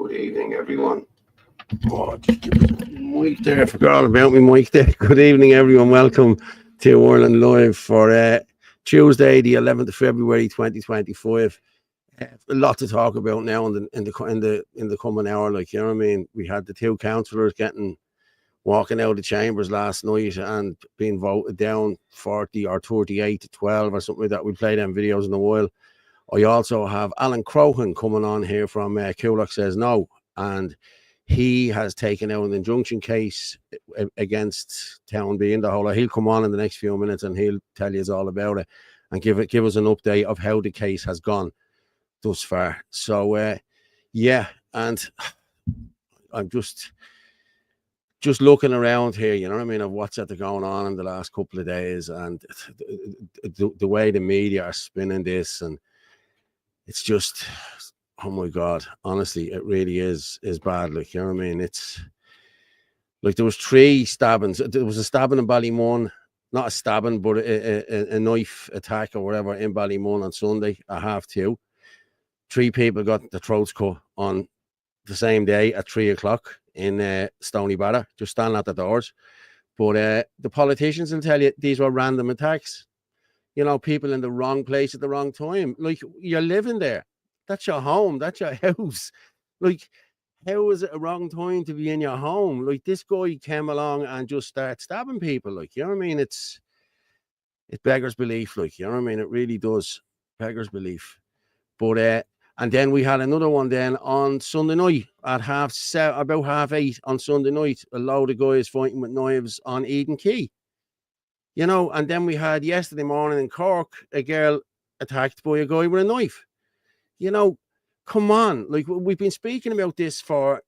Good evening, everyone. Oh, just give us a mic there. I forgot all about me mic there. Good evening, everyone. Welcome to Ireland Live for Tuesday, the 11th of February, 2025. A lot to talk about now in the coming hour. Like, you know what I mean? We had the two councillors walking out of the chambers last night and being voted down 40 or 38 to 12 or something like that. We play them videos in a while. I also have Alan Crowhan coming on here from Coolock Says No, and he has taken out an injunction case against Town being the whole. He'll come on in the next few minutes and he'll tell you all about it and give us an update of how the case has gone thus far. So yeah, and I'm just looking around here, you know what I mean, of what's going on in the last couple of days, and the way the media are spinning this, and it's just, oh my God, honestly, it really is bad. Like, you know what I mean? It's like there was 3 stabbings. There was a stabbing in Ballymun, not a stabbing, but a knife attack or whatever in Ballymun on Sunday at 2:30. 3 people got their throats cut on the same day at 3 o'clock in Stoneybatter, just standing at the doors. But the politicians will tell you these were random attacks. You know, people in the wrong place at the wrong time. Like, you're living there. That's your home. That's your house. Like, how is it a wrong time to be in your home? Like, this guy came along and just started stabbing people. Like, you know what I mean? It beggars belief. Like, you know what I mean? It really does. Beggars belief. But and then we had another one then on Sunday night at about 8:30 on Sunday night. A load of guys fighting with knives on Eden Quay. You know, and then we had yesterday morning in Cork, a girl attacked by a guy with a knife. You know, come on. Like, we've been speaking about this for,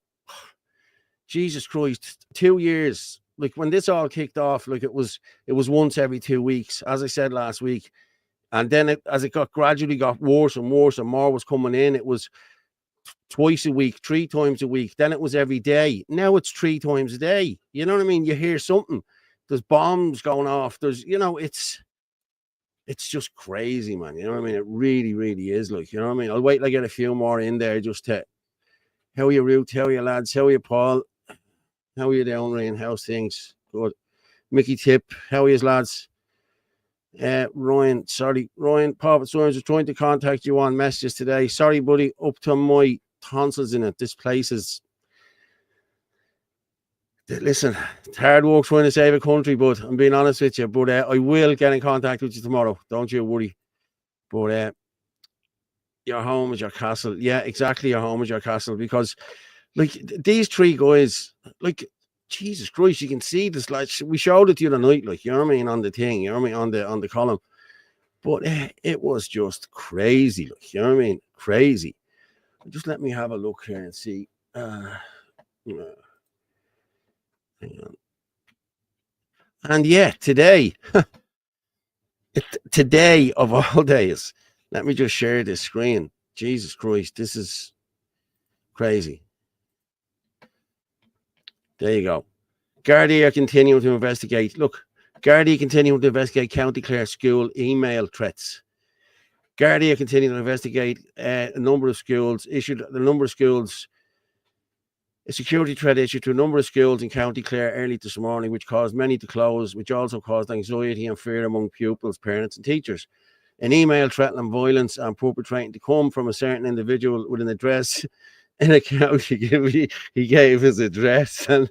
Jesus Christ, 2 years. Like, when this all kicked off, like, it was once every 2 weeks, as I said last week. And then as it gradually got worse and worse and more was coming in, it was twice a week, 3 times a week. Then it was every day. Now it's 3 times a day. You know what I mean? You hear something. There's bombs going off. There's, you know, it's just crazy, man. You know what I mean? It really, really is. Like, you know what I mean? I'll wait till I get a few more in there just to, how are you, Ruth? How are you, lads? How are you, Paul? How are you down, Ryan? How's things? Good. Mickey Tip, how are you, lads? Ryan, Paul Science was trying to contact you on messages today. Sorry, buddy, up to my tonsils in it. This place is, listen, it's hard work trying to save a country, but I'm being honest with you. But I will get in contact with you tomorrow. Don't you worry. But your home is your castle. Yeah, exactly. Your home is your castle. Because, like, these 3 guys, like, Jesus Christ, you can see this. Like, we showed it the other night, like, you know what I mean, on the thing, you know what I mean, on the column. But it was just crazy, like, you know what I mean, crazy. Just let me have a look here and see. Hang on. And yeah, today of all days, let me just share this screen. Jesus Christ, this is crazy. There you go. Gardaí are continuing to investigate. Look, Gardaí continuing to investigate County Clare school email threats. Gardaí are continuing to investigate a number of schools, a security threat issued to a number of schools in County Clare early this morning, which caused many to close, which also caused anxiety and fear among pupils, parents and teachers. An email threatening violence and perpetrating to come from a certain individual with an address in a county. He gave his address and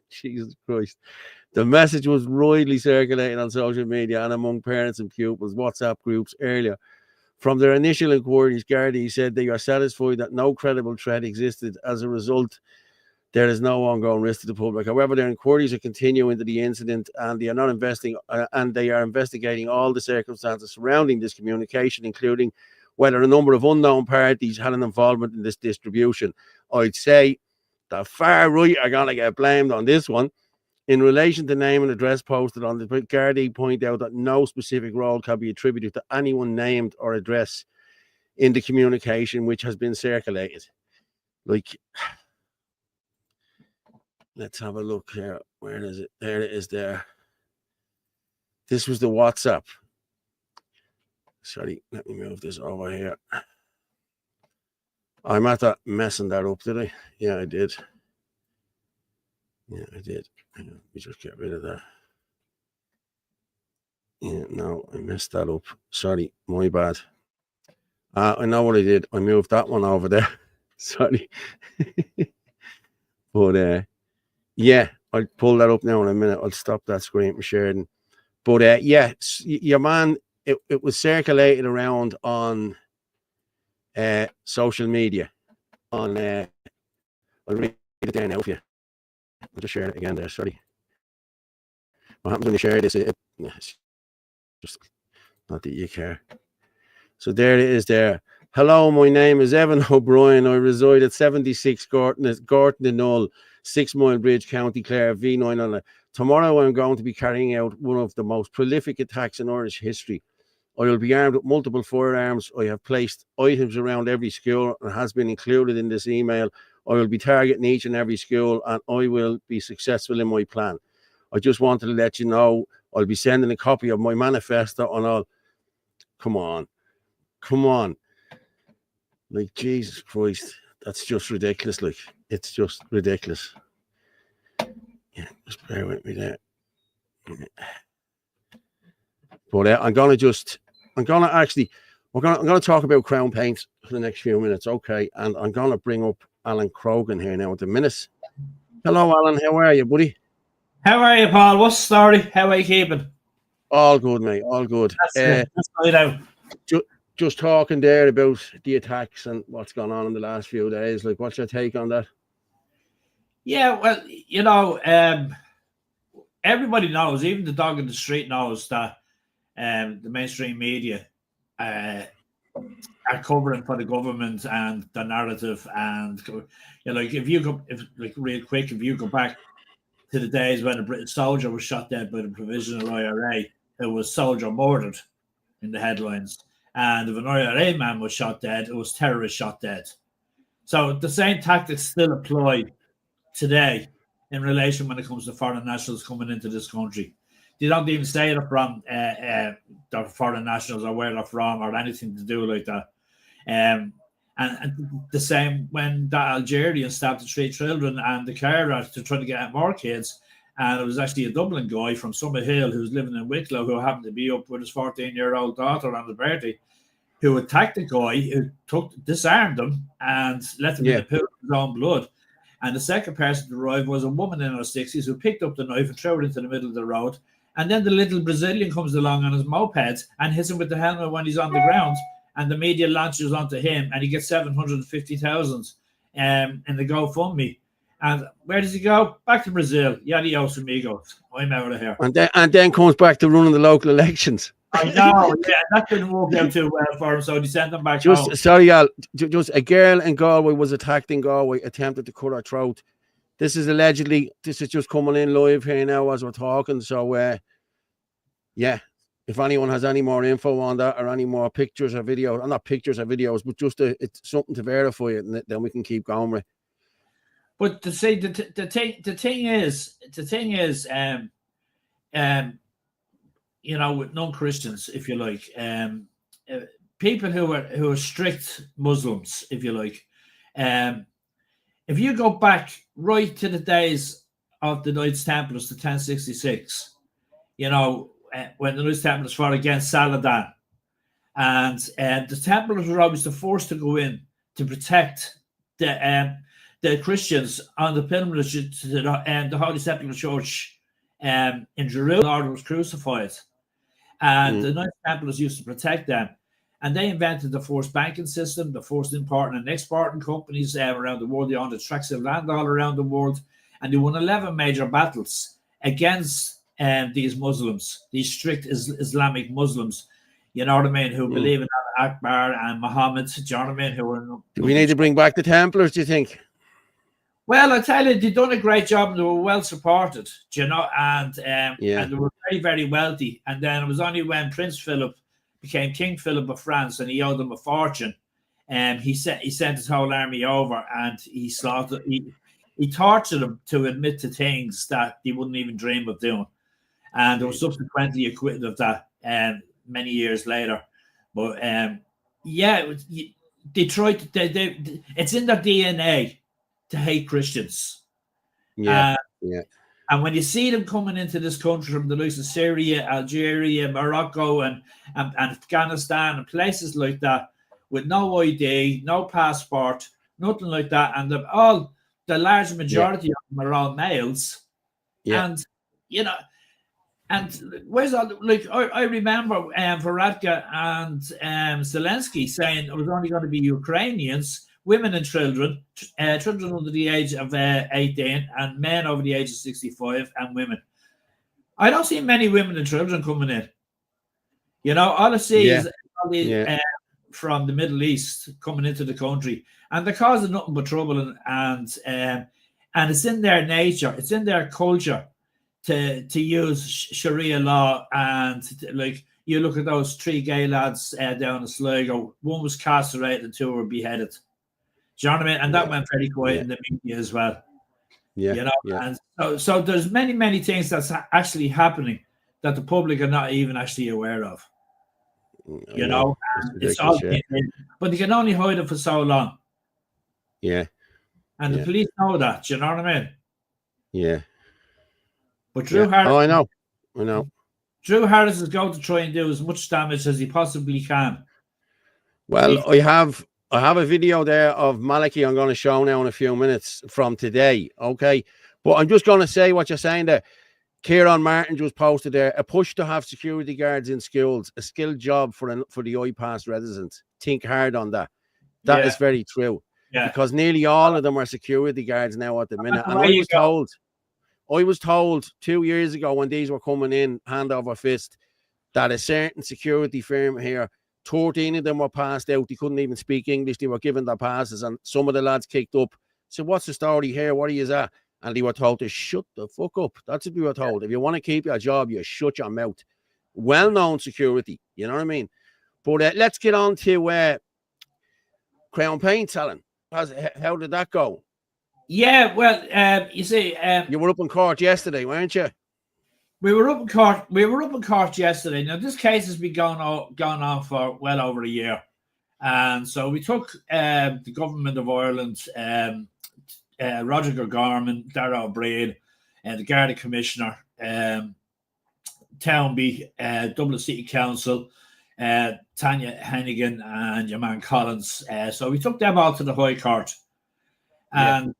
Jesus Christ. The message was widely circulating on social media and among parents and pupils' WhatsApp groups earlier. From their initial inquiries, Gardaí said they are satisfied that no credible threat existed. As a result, there is no ongoing risk to the public. However, their inquiries are continuing into the incident, and they are investigating all the circumstances surrounding this communication, including whether a number of unknown parties had an involvement in this distribution. I'd say the far right are going to get blamed on this one. In relation to name and address posted on the Gardaí point out that no specific role can be attributed to anyone named or address in the communication which has been circulated. Like, let's have a look here. Where is it? There it is there. This was the WhatsApp. Sorry, let me move this over here. I'm at that messing that up, did I? Yeah, I did. Yeah, I did. Let me just get rid of that. Yeah, no, I messed that up. Sorry, my bad. I know what I did. I moved that one over there. Sorry. But yeah, I'll pull that up now in a minute. I'll stop that screen from sharing. But yeah, your man, it was circulated around on social media. I'll read it there now for you. I'll just share it again there. Sorry. What happens when you share this? It's just not that you care. So there it is there. Hello, my name is Evan O'Brien. I reside at 76 Gorton and Knoll, 6 Mile Bridge, County Clare, V9. Tomorrow I'm going to be carrying out one of the most prolific attacks in Irish history. I will be armed with multiple firearms. I have placed items around every school and has been included in this email. I will be targeting each and every school and I will be successful in my plan. I just wanted to let you know I'll be sending a copy of my manifesto and all. Come on. Like, Jesus Christ, that's just ridiculous. Like, it's just ridiculous. Yeah, just bear with me there. But I'm gonna talk about Crown Paints for the next few minutes, okay? And I'm gonna bring up Alan Crogan here now at the minute. Hello, Alan. How are you, buddy? How are you, Paul? What's the story? How are you keeping? All good, mate. All good. That's right out. Just talking there about the attacks and what's gone on in the last few days. Like, what's your take on that? Yeah, well, everybody knows, even the dog in the street knows that the mainstream media are covering for the government and the narrative. And if you go back to the days when a British soldier was shot dead by the Provisional IRA, it was soldier murdered in the headlines. And if an IRA man was shot dead, it was terrorist shot dead. So the same tactics still apply today in relation when it comes to foreign nationals coming into this country. They don't even say they're from they're foreign nationals or where they're from or anything to do like that. And the same when that Algerian stabbed the 3 children and the carer to try to get more kids. And it was actually a Dublin guy from Summerhill who was living in Wicklow who happened to be up with his 14-year-old daughter on his birthday, who attacked the guy, who disarmed him and let him in the pool of his own blood. And the second person to arrive was a woman in her 60s who picked up the knife and threw it into the middle of the road. And then the little Brazilian comes along on his moped and hits him with the helmet when he's on the ground. And the media launches onto him and he gets 750,000 in the GoFundMe. And where does he go? Back to Brazil. Adios, amigos. I'm out of here. And then comes back to running the local elections. I know, yeah, that didn't work out too well for him, so they sent him back home. Sorry, Al, just a girl in Galway was attacked in Galway, attempted to cut her throat. This is just coming in live here now as we're talking. So, yeah, if anyone has any more info on that or any more pictures or videos, not pictures or videos, but just it's something to verify it, and then we can keep going with. But to say the thing is, with non-Christians, if you like, people who are strict Muslims, if you like, if you go back right to the days of the Knights Templars, the 1066, when the Knights Templars fought against Saladin, and the Templars were always the first to go in to protect the Christians on the pilgrimage to the Holy Sepulchre Church in Jerusalem. The Lord was crucified, and the Knights Templars used to protect them. And they invented the first banking system, the first importing and exporting companies around the world. They owned tracts of land all around the world, and they won 11 major battles against these Muslims, these strict Islamic Muslims. You know what I mean? Who believe in Akbar and Muhammad. Do you know what I mean? Do we need to bring back the Templars, do you think? Well, I tell you, they've done a great job and they were well supported, and they were very, very wealthy. And then it was only when Prince Philip became King Philip of France and he owed them a fortune, he sent his whole army over and he slaughtered. He tortured them to admit to things that they wouldn't even dream of doing, and they were subsequently acquitted of that many years later. But they try to, it's in their DNA to hate Christians. Yeah. And when you see them coming into this country from the likes of Syria, Algeria, Morocco, and Afghanistan, and places like that, with no ID, no passport, nothing like that, and the large majority of them are all males. Yeah. And and where's all, like, I remember Varadkar and Zelensky saying it was only going to be Ukrainians, women and children, children under the age of 18, and men over the age of 65, and women. I don't see many women and children coming in. All I see is all these from the Middle East coming into the country, and they're causing nothing but trouble. And it's in their nature, it's in their culture to use Sharia law. And like, you look at those 3 gay lads down in Sligo, one was castrated and 2 were beheaded. Do you know what I mean? And that went very quiet in the media as well. And so there's many things that's actually happening that the public are not even actually aware of. It's all, but they can only hide it for so long. And the police know that. Do you know what I mean? But Drew Harris, I know. Drew Harris is going to try and do as much damage as he possibly can. Well, I have a video there of Malachy I'm going to show now in a few minutes from today. Okay, but I'm just going to say what you're saying there. Kieran Martin just posted there, a push to have security guards in schools, a skilled job for the iPass residents. Think hard on that. That is very true. Because nearly all of them are security guards now at the minute. And I was told 2 years ago when these were coming in hand over fist that a certain security firm here, 13 of them were passed out. They couldn't even speak English. They were given their passes, and some of the lads kicked up. So what's the story here? What are you at? And they were told to shut the fuck up. That's what we were told. If you want to keep your job, you shut your mouth. Well-known security. You know what I mean? But let's get on to Crown Paints, Alan. How did that go? Yeah, well, you see, you were up in court yesterday, weren't you? We were up in court. We were up in court yesterday. Now, this case has been going on for well over a year, and so we took the government of Ireland, Roger Gorman, Dara O'Brien, and the Garda Commissioner, Townby, Dublin City Council, Tanya Hennigan, and your man Collins. So we took them all to the High Court. And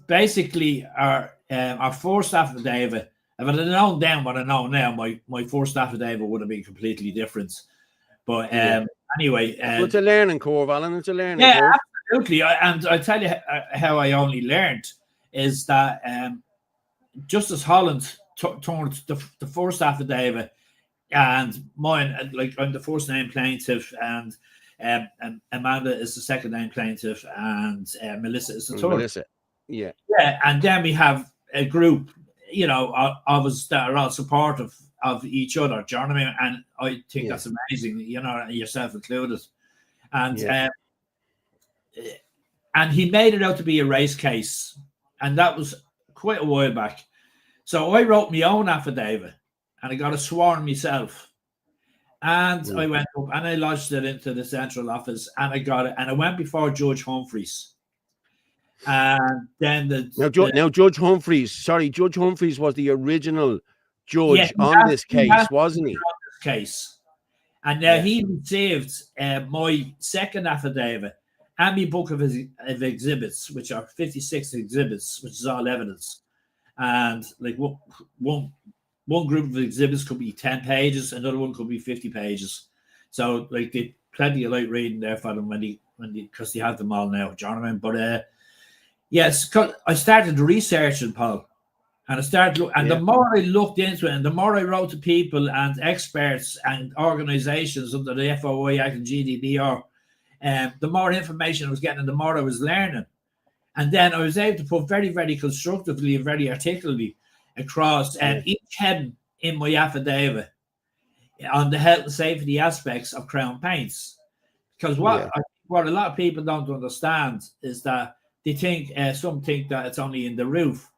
basically, our first affidavit, if I had known then what I know now, my first affidavit would have been completely different. But anyway. It's a learning curve, Alan. It's a learning curve. Absolutely. And I tell you how I only learned is that Justice Holland turned the first affidavit, and mine, like, I'm the first name plaintiff, and Amanda is the second name plaintiff, and Melissa is the third. Melissa, and then we have a group, of us that are all supportive of each other. Do you know what I mean? And I think that's amazing. Yourself included. And he made it out to be a race case, and that was quite a while back. So I wrote my own affidavit, and I got it sworn myself. And I went up and I lodged it into the central office, and I got it, and I went before Judge Humphreys. And then Judge Humphreys was the original judge on this case, wasn't he? On this case. And now he received my second affidavit and my book of exhibits, which are 56 exhibits, which is all evidence. And like one group of exhibits could be 10 pages, another one could be 50 pages. So like they plenty of light reading there for them because they have them all now. Do you know what I mean? But yes, I started researching, Paul, and I started the more I looked into it, and the more I wrote to people and experts and organizations under the FOI Act and GDPR, the more information I was getting, and the more I was learning. And then I was able to put very, very constructively and very articulately across each heading in my affidavit on the health and safety aspects of Crown Paints. Because what a lot of people don't understand is that they think, some think that it's only in the roof.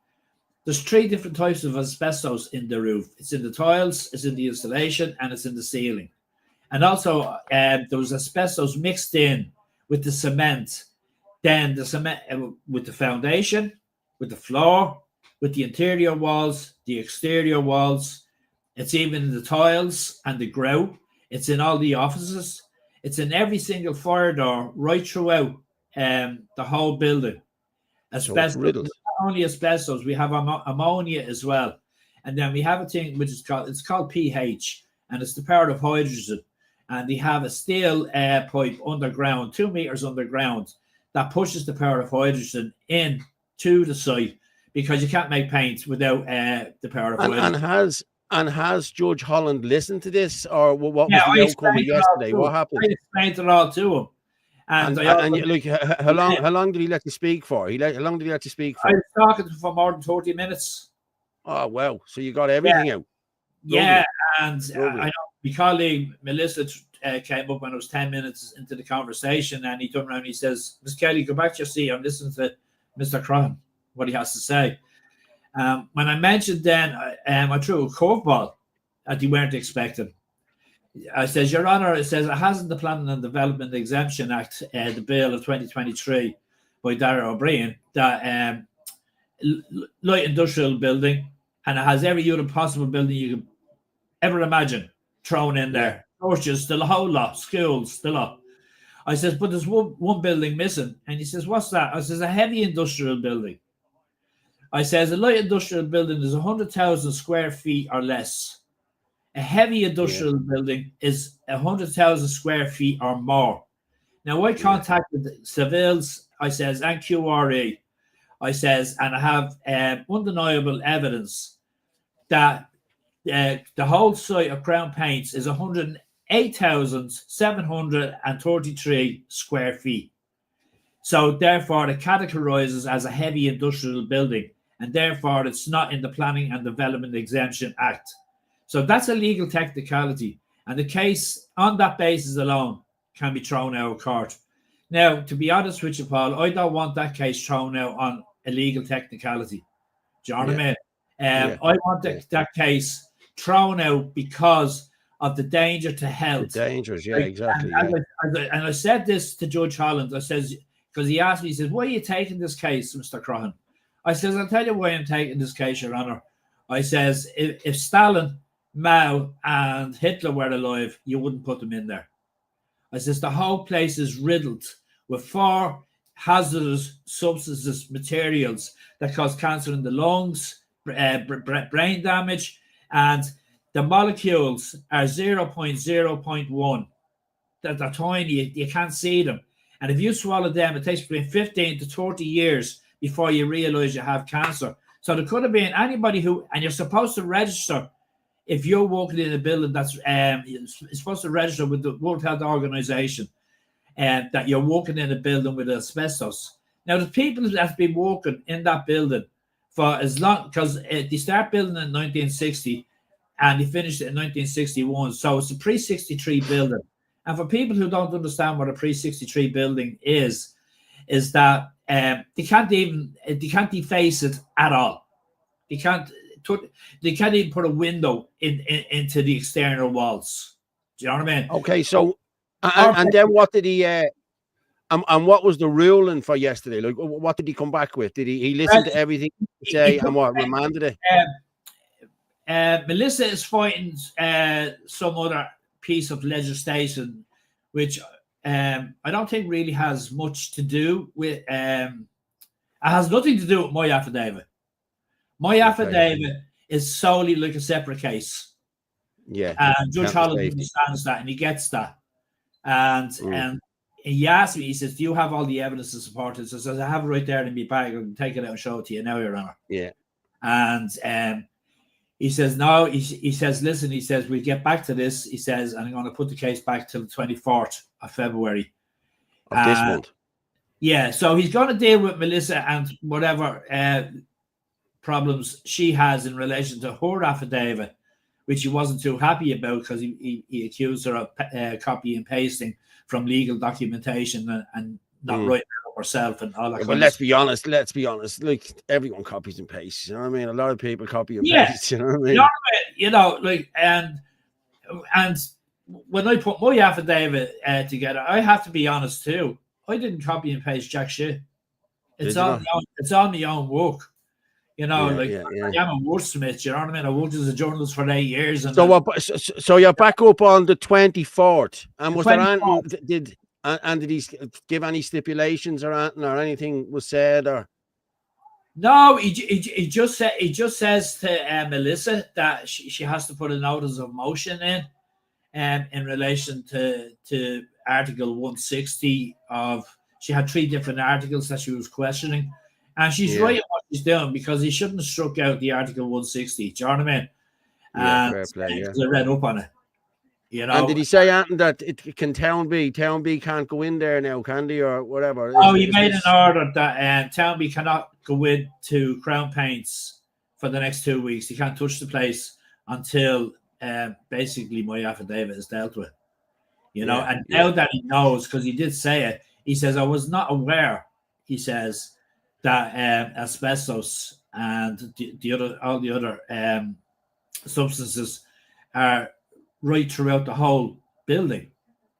There's 3 different types of asbestos in the roof. It's in the tiles, it's in the insulation, and it's in the ceiling. And also, there was asbestos mixed in with the cement, then the cement with the foundation, with the floor, with the interior walls, the exterior walls. It's even in the tiles and the grout. It's in all the offices. It's in every single fire door right throughout the whole building. So it's riddled. Not only asbestos, we have ammonia as well. And then we have a thing which is called pH, and it's the power of hydrogen. And they have a steel pipe underground, 2 meters underground, that pushes the power of hydrogen in to the site, because you can't make paint without the power of hydrogen. And has Judge Holland listened to this, or what was the outcome of yesterday? What happened? I explained it all to him. And look, how long did he let you speak for? How long did he let you speak for? I was talking to him for more than 30 minutes. Oh, wow. So you got everything out. Yeah, and I know my colleague Melissa came up when I was 10 minutes into the conversation, and he turned around and he says, Miss Kelly, go back to your seat. I'm listening to Mr. Croghan, what he has to say. When I mentioned then, I threw a curveball that they weren't expecting. I says, Your Honour, it says it hasn't the Planning and Development Exemption Act, the bill of 2023 by Darragh O'Brien, that light industrial building, and it has every other possible building you could ever imagine thrown in there. Churches, still a whole lot, schools, still up. I says, but there's one building missing. And he says, what's that? I says, a heavy industrial building. I says, a light industrial building is 100,000 square feet or less. A heavy industrial building is 100,000 square feet or more. Now, I contacted Civils, I says, and QRE. I says, and I have undeniable evidence that the whole site of Crown Paints is 108,733 square feet. So therefore, it categorizes as a heavy industrial building, and therefore it's not in the Planning and Development Exemption Act. So that's a legal technicality, and the case on that basis alone can be thrown out of court. Now, to be honest with you, Paul, I don't want that case thrown out on a legal technicality. Do you know what I mean? I want that case thrown out because of the danger to health. The dangers, exactly. And I said this to Judge Holland. I says, because he asked me, he says, why are you taking this case, Mr. Croghan? I says, I'll tell you why I'm taking this case, Your Honour. I says, if Stalin, Mao, and Hitler were alive, you wouldn't put them in there. I says, the whole place is riddled with 4 hazardous substances, materials that cause cancer in the lungs, brain damage, and the molecules are 0.0.1. They're tiny, you can't see them. And if you swallow them, it takes between 15 to 30 years before you realize you have cancer. So there could have been anybody who, and you're supposed to register if you're working in a building that's supposed to register with the World Health Organization, that you're working in a building with asbestos. Now, the people that's been working in that building for as long, because they start building in 1960 and they finished it in 1961. So it's a pre-63 building. And for people who don't understand what a pre-63 building is that they can't deface it at all. They can't even put a window into the external walls. Do you know what I mean? Okay, so and then what did he and what was the ruling for yesterday? Like, what did he come back with? Did he listen to everything you say and what remanded it? Melissa is fighting some other piece of legislation, which I don't think really has much to do with. It has nothing to do with my affidavit. My affidavit is solely like a separate case. Yeah, and Judge Holland understands that, and he gets that. And he asked me, he says, do you have all the evidence to support it? So I says, I have it right there in my bag. I can take it out and show it to you now, Your Honour. Yeah. And he says, no, he says, listen, he says, we'll get back to this. He says, and I'm going to put the case back till the 24th of February. Of this month. Yeah, so he's going to deal with Melissa and whatever problems she has in relation to her affidavit, which he wasn't too happy about because he accused her of copy and pasting from legal documentation and not writing it up herself and all that. But let's be honest. Like, everyone copies and pastes. You know what I mean? A lot of people copy and paste. You know what I mean? You know, like, and when I put my affidavit together, I have to be honest too. I didn't copy and paste jack shit. It's Did you on not? my own, it's on my own work. You know, Yeah, like yeah, yeah. I am a wordsmith, you know what I mean? I worked as a journalist for 8 years. And So you're back up on the 24th. And was there 24th. anything, did he give any stipulations or anything was said or? No, he just says to Melissa that she has to put a notice of motion in relation to Article 160 of. She had 3 different articles that she was questioning, and she's right in what she's doing, because he shouldn't have struck out the Article 160. Do you know what I mean? Yeah, And fair play. Yeah. I read up on it. You know, And did he say anything that it can Town B can't go in there now, can they, or whatever? Oh, he made an order that Townby cannot go into Crown Paints for the next 2 weeks. He can't touch the place until basically my affidavit is dealt with. You know, and now that he knows, because he did say it, he says, I was not aware, he says, that asbestos and all the other substances are right throughout the whole building.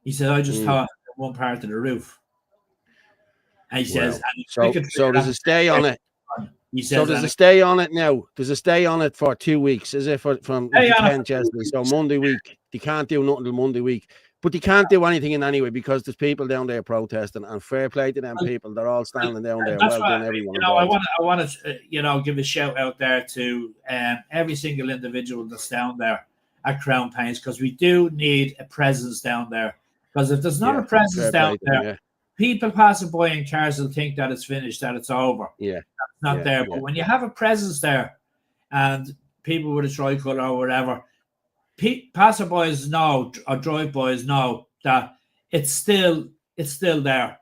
He said, I just thought one part of the roof. And he says, so there's a stay on it. He says, so there's a stay on it now. There's a stay on it for 2 weeks, is it? From the 10th yesterday. So Monday week, they can't do nothing till Monday week. But they can't do anything in any way, because there's people down there protesting, and fair play to them people. They're all standing down there. Well done, everyone. You know, I want to give a shout out there to every single individual that's down there at Crown Paints, because we do need a presence down there. Because if there's not a presence down there, people passing by in cars will think that it's finished, that it's over. Yeah, it's not there. But when you have a presence there, and people with a tricolor or whatever, passerbys know, or drive-bys know, that it's still there,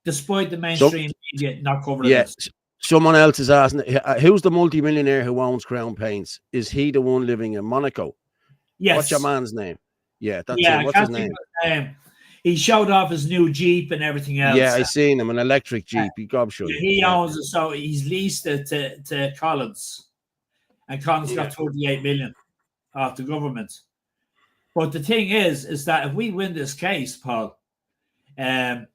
despite the mainstream media not covering it. Someone else is asking, who's the multimillionaire who owns Crown Paints? Is he the one living in Monaco? Yes. What's your man's name? Yeah, that's it. What's his name? He showed off his new Jeep and everything else. Yeah, I seen him, an electric Jeep. He gobshot it. He owns it, so he's leased it to Collins, and Collins got 38 million off the government. But the thing is that if we win this case, Paul, they're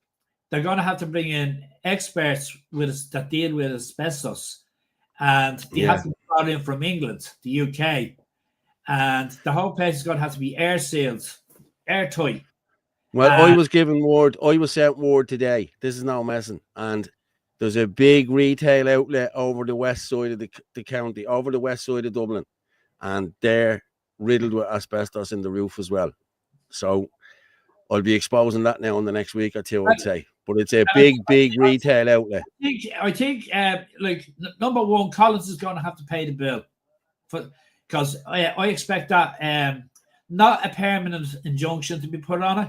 going to have to bring in experts that deal with asbestos, and they have to be brought in from England, the UK, and the whole place is going to have to be air sealed, airtight. Well, I was given word. I was sent word today. This is no messing, and there's a big retail outlet over the west side of the county, over the west side of Dublin, and they're riddled with asbestos in the roof as well. So I'll be exposing that now in the next week or two, I'd say. But it's a big retail outlet. I think like number one, Collins is going to have to pay the bill, because I expect that not a permanent injunction to be put on it,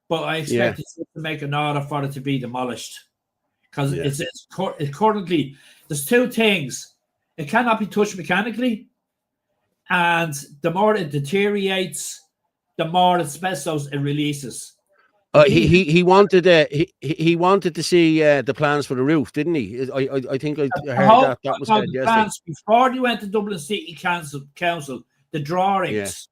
but I expect it to make an order for it to be demolished, because it's currently, there's 2 things: it cannot be touched mechanically, and the more it deteriorates, the more asbestos it releases. He wanted to see the plans for the roof, didn't he? I think I heard that was said yesterday. Before they went to Dublin City Council, the drawings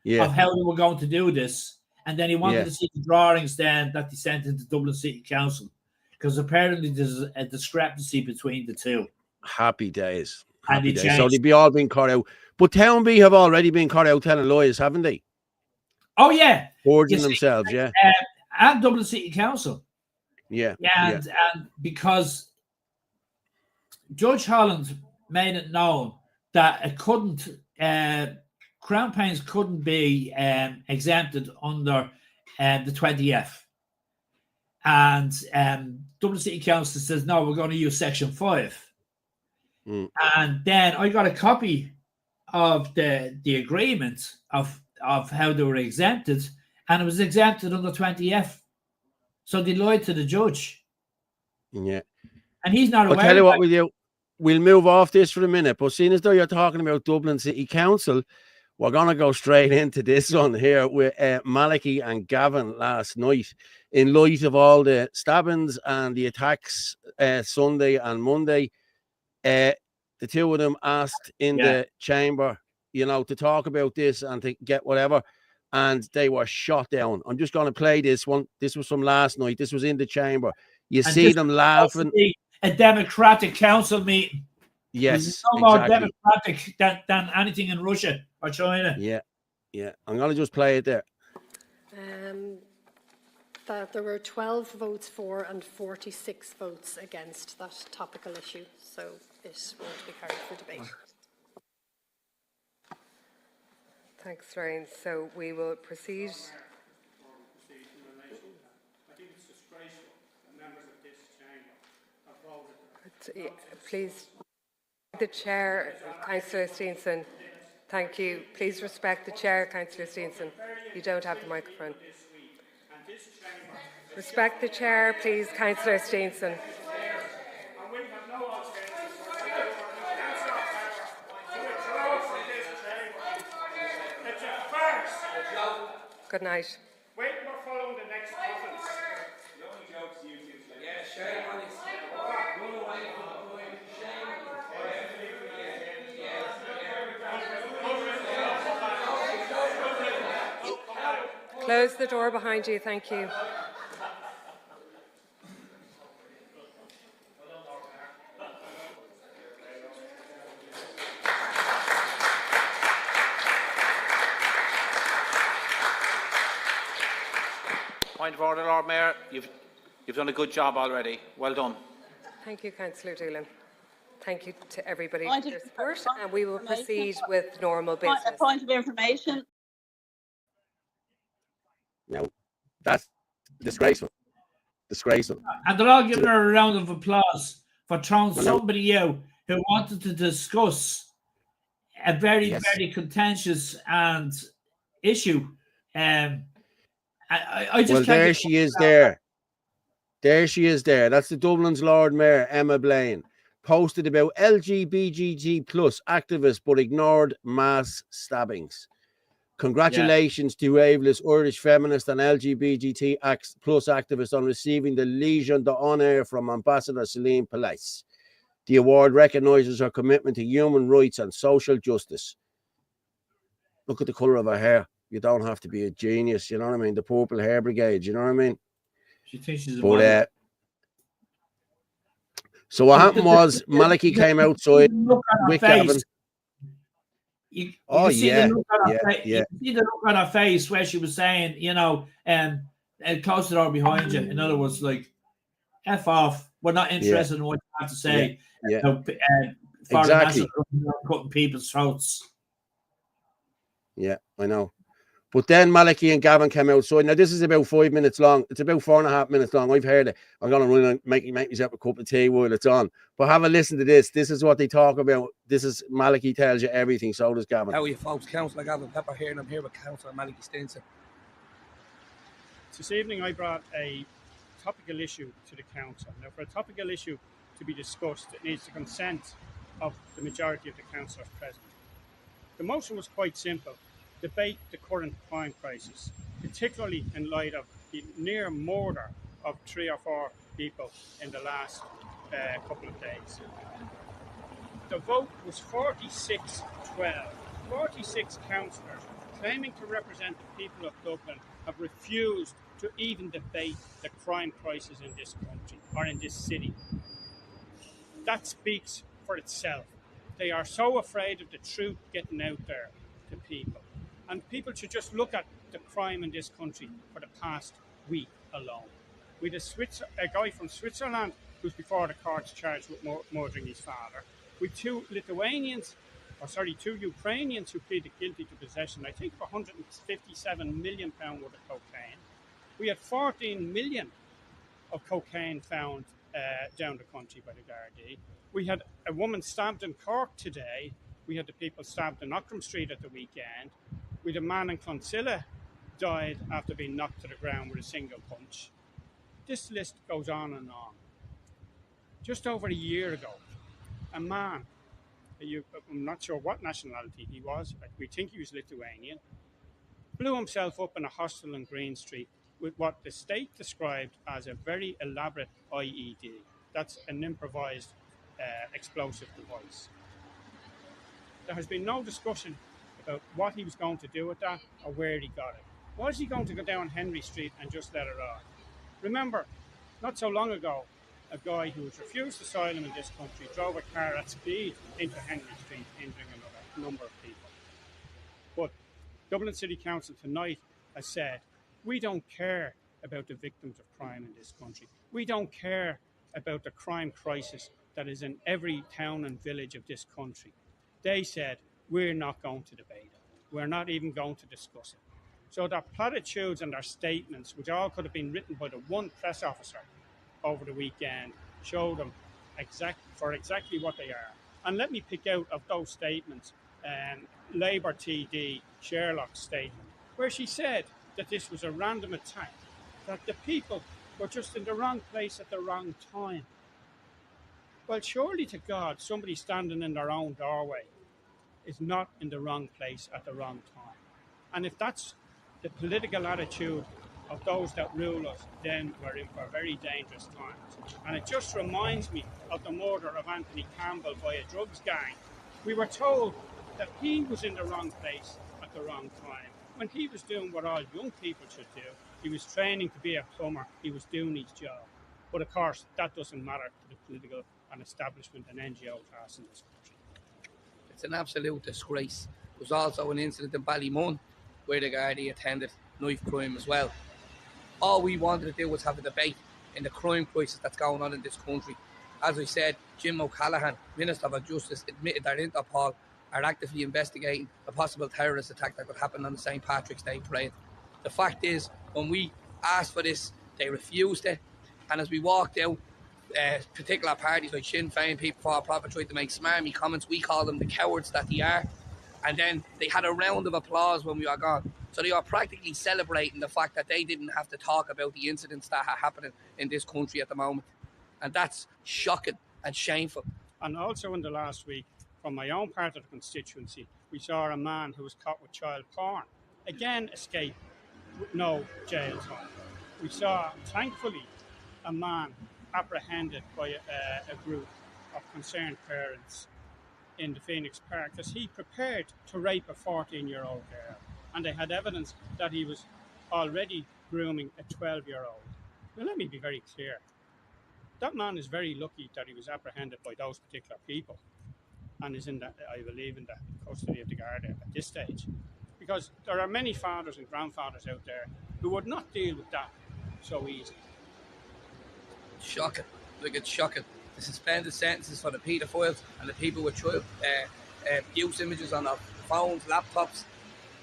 of how they were going to do this, and then he wanted to see the drawings then that they sent into Dublin City Council, because apparently there's a discrepancy between the two. Happy days. So they'd be all being caught out. But Town B have already been caught out telling lies, haven't they? Oh, yeah. Forging themselves, and Dublin City Council. And because Judge Holland made it known that it couldn't, Crown Paints couldn't be exempted under the 20F. And Dublin City Council says, no, we're going to use Section 5. And then I got a copy of the agreement of how they were exempted, and it was exempted under 20F. So they lied to the judge. Yeah. And he's not aware. I'll tell you what we'll do. We'll move off this for a minute, but seeing as though you're talking about Dublin City Council, we're going to go straight into this one here with Malachy and Gavin last night, in light of all the stabbings and the attacks Sunday and Monday. The 2 of them asked in the chamber, to talk about this and to get whatever. and they were shot down. I'm just going to play this one. This was from last night. This was in the chamber. You And see this them was laughing. a democratic council meeting. Yes, no more exactly. democratic than anything in Russia or China. Yeah, yeah. I'm going to just play it there. That there were 12 votes for and 46 votes against that topical issue, so it won't be carried for debate. Thanks, Ryan. So we will proceed. I think it's disgraceful that members of this chamber have voted. Please, the chair, Councillor Steenson. Thank you. Please respect the chair, Councillor Steenson. You don't have the microphone. Respect the chair, please, Councillor Steenson. Good night. Wait for following the next conference. The only jokes you two say. Yeah, shame on this. Run away from the point. Shame on this. Close the door behind you, thank you. Point of order, Lord Mayor. You've done a good job already. Well done. Thank you, Councillor Doolan. Thank you to everybody Point for their of- support, point and we will of proceed information. with normal A business. point of information. Now, that's disgraceful. Disgraceful. And they're all giving her a round of applause for throwing somebody out who wanted to discuss a very, Yes. very contentious and issue. I just Well, can't there get she is over there. There she is there. That's the Dublin's Lord Mayor, Emma Blaine. Posted about LGBT plus activists but ignored mass stabbings. Congratulations to ablest Irish feminist and LGBT plus activists on receiving the Legion d'Honneur from Ambassador Celine Palace. The award recognises her commitment to human rights and social justice. Look at the colour of her hair. You don't have to be a genius, you know what I mean? The Purple Hair Brigade, you know what I mean? She thinks she's a But model. so what happened was Malachy came outside Look on her with face. Gavin. You Oh, can see yeah, the look on her yeah, face. yeah. You can see the look on her face where she was saying, close the door behind you. In other words, like, F off. We're not interested in what you have to say. Yeah. For Exactly. cutting people's throats. Yeah, I know. But then Malachy and Gavin came outside. Now, this is about 5 minutes long. It's about 4.5 minutes long. I've heard it. I'm going to run and make myself a cup of tea while it's on. But have a listen to this. This is what they talk about. This is Malachy tells you everything. So does Gavin. How are you folks? Councillor Gavin Pepper here, and I'm here with Councillor Malachy Stinson. This evening I brought a topical issue to the council. Now, for a topical issue to be discussed, it needs the consent of the majority of the councillors present. The motion was quite simple. Debate the current crime crisis, particularly in light of the near murder of 3 or 4 people in the last couple of days. The vote was 46-12. 46 councillors claiming to represent the people of Dublin have refused to even debate the crime crisis in this country or in this city. That speaks for itself. They are so afraid of the truth getting out there to people. And people should just look at the crime in this country for the past week alone. We had a guy from Switzerland who's before the courts charged with murdering his father. With 2 Ukrainians who pleaded guilty to possession, I think, for £157 million worth of cocaine. We had 14 million of cocaine found down the country by the Gardaí. We had a woman stabbed in Cork today. We had the people stabbed in Ockram Street at the weekend. We had a man in Clonsilla died after being knocked to the ground with a single punch. This list goes on and on. Just over a year ago, a man, I'm not sure what nationality he was, we think he was Lithuanian, blew himself up in a hostel in Green Street with what the state described as a very elaborate IED. That's an improvised explosive device. There has been no discussion about what he was going to do with that or where he got it. Was he going to go down Henry Street and just let it ride? Remember, not so long ago, a guy who was refused asylum in this country drove a car at speed into Henry Street, injuring another number of people. But Dublin City Council tonight has said, we don't care about the victims of crime in this country. We don't care about the crime crisis that is in every town and village of this country. They said, we're not going to debate it. We're not even going to discuss it. So their platitudes and their statements, which all could have been written by the one press officer over the weekend, show them exactly what they are. And let me pick out of those statements Labour TD Sherlock's statement, where she said that this was a random attack, that the people were just in the wrong place at the wrong time. Well, surely to God, somebody standing in their own doorway is not in the wrong place at the wrong time. And if that's the political attitude of those that rule us, then we're in for very dangerous times. And it just reminds me of the murder of Anthony Campbell by a drugs gang. We were told that he was in the wrong place at the wrong time. When he was doing what all young people should do, he was training to be a plumber, he was doing his job. But of course, that doesn't matter to the political and establishment and NGO class in this country. It's an absolute disgrace. There was also an incident in Ballymun where the Gardaí attended knife crime as well. All we wanted to do was have a debate in the crime crisis that's going on in this country. As I said, Jim O'Callaghan, Minister for Justice, admitted that Interpol are actively investigating a possible terrorist attack that could happen on the St. Patrick's Day parade. The fact is, when we asked for this, they refused it. And as we walked out, particular parties like Sinn Féin, People for Profit, tried to make smarmy comments. We call them the cowards that they are. And then they had a round of applause when we were gone. So they are practically celebrating the fact that they didn't have to talk about the incidents that are happening in this country at the moment. And that's shocking and shameful. And also in the last week, from my own part of the constituency, we saw a man who was caught with child porn. Again, escaped with no jail time. We saw, thankfully, a man apprehended by a group of concerned parents in the Phoenix Park as he prepared to rape a 14-year-old girl. And they had evidence that he was already grooming a 12-year-old. Now, let me be very clear. That man is very lucky that he was apprehended by those particular people and is in the, I believe, in the custody of the Garda at this stage. Because there are many fathers and grandfathers out there who would not deal with that so easily. Shocking. Look, it's shocking. The suspended sentences for the paedophiles and the people with child abuse images on their phones, laptops,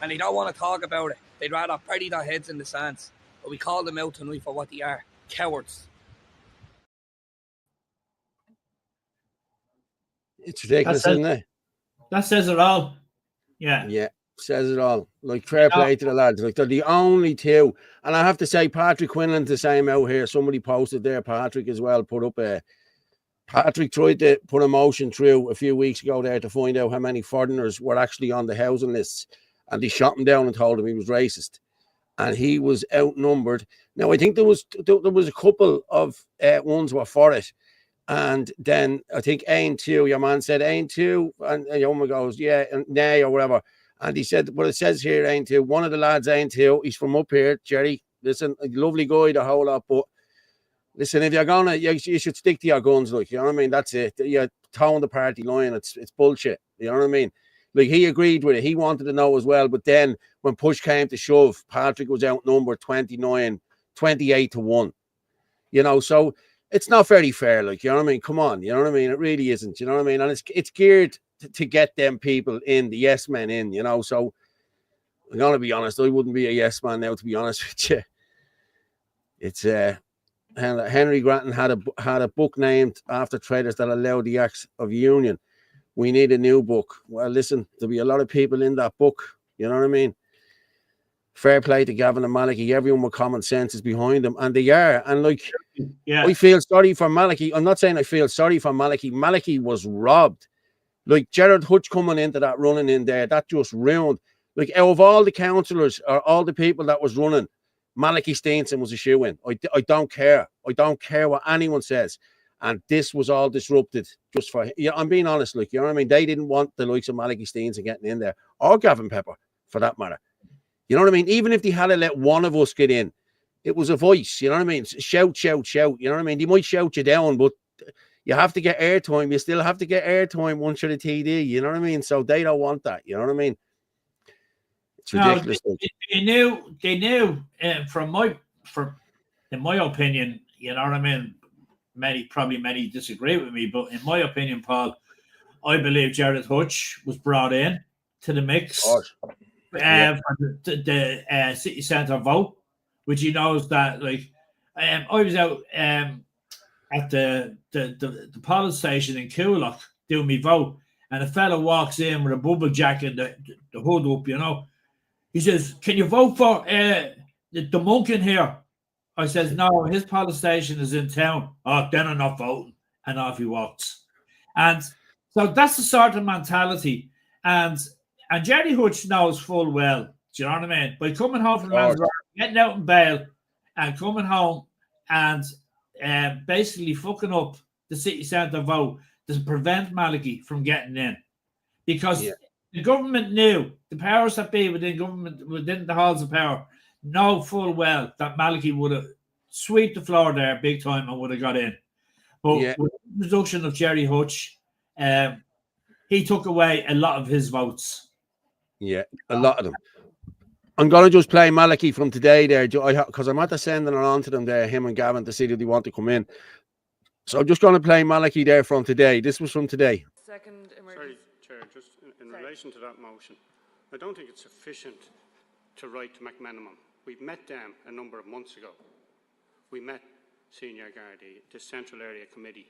and they don't want to talk about it. They'd rather bury their heads in the sands. But we call them out tonight for what they are. Cowards. It's ridiculous, isn't it? That says it all. Yeah. Yeah, says it all. Like, fair play to the lads. Like, they're the only two. And I have to say, Patrick Quinlan's the same out here. Somebody posted there, Patrick as well, put up a... Patrick tried to put a motion through a few weeks ago there to find out how many foreigners were actually on the housing lists. And they shot him down and told him he was racist. And he was outnumbered. Now, I think there was a couple of ones were for it. And then I think Ain 2, your man said Ain 2, and your woman goes, yeah, and nay, or whatever. And he said, but it says here, Ain 2, one of the lads, Ain 2, he's from up here, Jerry. Listen, a lovely guy, the whole lot, but listen, if you're gonna, you should stick to your guns, like, you know what I mean? That's it. You're towing the party line, it's bullshit, you know what I mean? Like, he agreed with it, he wanted to know as well, but then when push came to shove, Patrick was outnumbered 28 to 1, you know, so it's not very fair, like, you know what I mean? Come on, you know what I mean? It really isn't, you know what I mean? And it's geared to get them people in, the yes men in, you know, so I'm going to be honest, I wouldn't be a yes man now, to be honest with you. It's, Henry Grattan had a book named after traders that allowed the acts of union. We need a new book. Well, listen, there'll be a lot of people in that book, you know what I mean? Fair play to Gavin and Malachy. Everyone with common sense is behind them, and they are. And like, yeah, I feel sorry for Malachy. I'm not saying I feel sorry for Malachy. Malachy was robbed. Like, Gerard Hutch coming into that running in there, that just ruined. Like, out of all the councillors or all the people that was running, Malachy Steenson was a shoe-in. I don't care. I don't care what anyone says. And this was all disrupted just for, yeah, I'm being honest, like, you know what I mean? They didn't want the likes of Malachy Stevenson getting in there, or Gavin Pepper, for that matter. You know what I mean? Even if they had to let one of us get in, it was a voice, you know what I mean? Shout, shout, shout, you know what I mean? They might shout you down, but you have to get airtime. You still have to get airtime once you're the TD, you know what I mean? So they don't want that, you know what I mean? It's ridiculous. No, they knew, in my opinion, you know what I mean? Many disagree with me, but in my opinion, Paul, I believe Jared Hutch was brought in to the mix for the city centre vote, which he knows that, like, I was out at the polling station in Coolock doing my vote, and a fella walks in with a bubble jacket, the hood up, you know. He says, "Can you vote for the monk in here?" I says, "No, his polling station is in town." "Oh, then I'm not voting." And off he walks. And so that's the sort of mentality. And Jerry Hutch knows full well, do you know what I mean? By coming home from Lanzarote, getting out in bail, and coming home and basically fucking up the city centre vote to prevent Malachy from getting in. Because the government knew, the powers that be within government, within the halls of power, know full well that Malachy would have swept the floor there big time and would have got in. But with the introduction of Jerry Hutch, he took away a lot of his votes. Yeah, a lot of them. I'm going to just play Malachy from today there, because I'm at the sending it on to them there, him and Gavin, to see if they want to come in. So I'm just going to play Malachy there from today. This was from today. Sorry, Chair, just in relation to that motion, I don't think it's sufficient to write to McMenamon. We met them a number of months ago. We met Senior Gardaí, the Central Area Committee.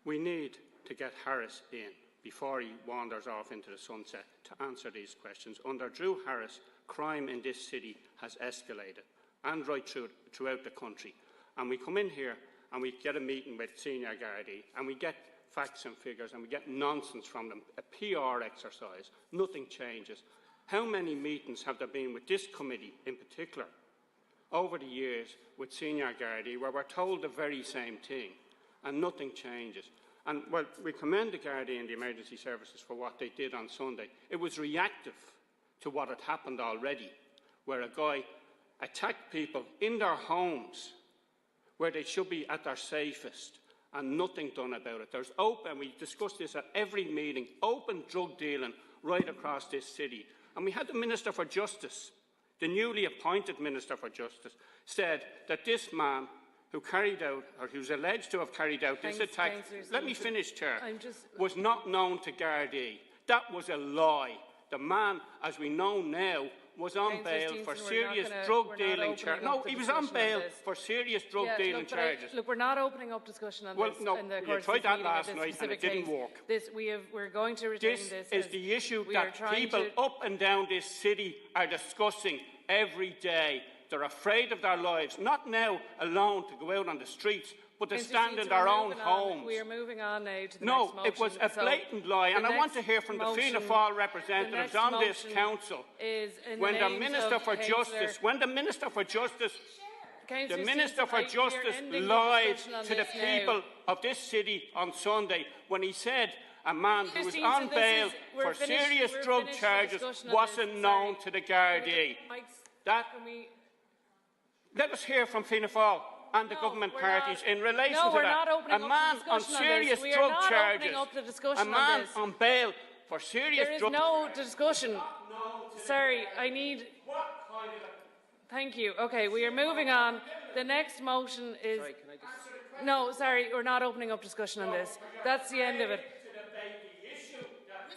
We need to get Harris in before he wanders off into the sunset to answer these questions. Under Drew Harris, crime in this city has escalated, and right throughout the country. And we come in here and we get a meeting with Senior Gardaí and we get facts and figures and we get nonsense from them, a PR exercise. Nothing changes. How many meetings have there been with this committee in particular over the years with Senior Gardaí where we're told the very same thing and nothing changes? And, well, we commend the Gardaí and the emergency services for what they did on Sunday. It was reactive to what had happened already, where a guy attacked people in their homes where they should be at their safest, and nothing done about it. There's open, we discussed this at every meeting, open drug dealing right across this city. And we had the Minister for Justice, the newly appointed Minister for Justice, said that this man who carried out, or who's alleged to have carried out this attack, let me finish, Chair, was not known to Gardaí. That was a lie. The man, as we know now, was on bail for serious drug dealing charges. No, he was on bail for serious drug dealing charges. Look, we're not opening up discussion on this. Well, in the no, you tried that last night and it didn't work. We're going to retain this. This is the issue that people up and down this city are discussing every day. They're afraid of their lives, not now alone to go out on the streets, but to stand in their own homes. We are moving on now to the next motion. No, it was a blatant lie, and I want to hear from the Fianna Fáil representatives on this council. When the Minister for Justice lied to the people of this city on Sunday when he said a man who was on bail for serious drug charges wasn't known to the Gardaí. Let us hear from Fianna Fáil and the government parties in relation to that. A man on serious drug charges, a man on bail for serious drug charges. There is no discussion. Sorry, I need... Thank you. Okay, we are moving on. The next motion is... No, sorry, we're not opening up discussion on this. That's the end of it.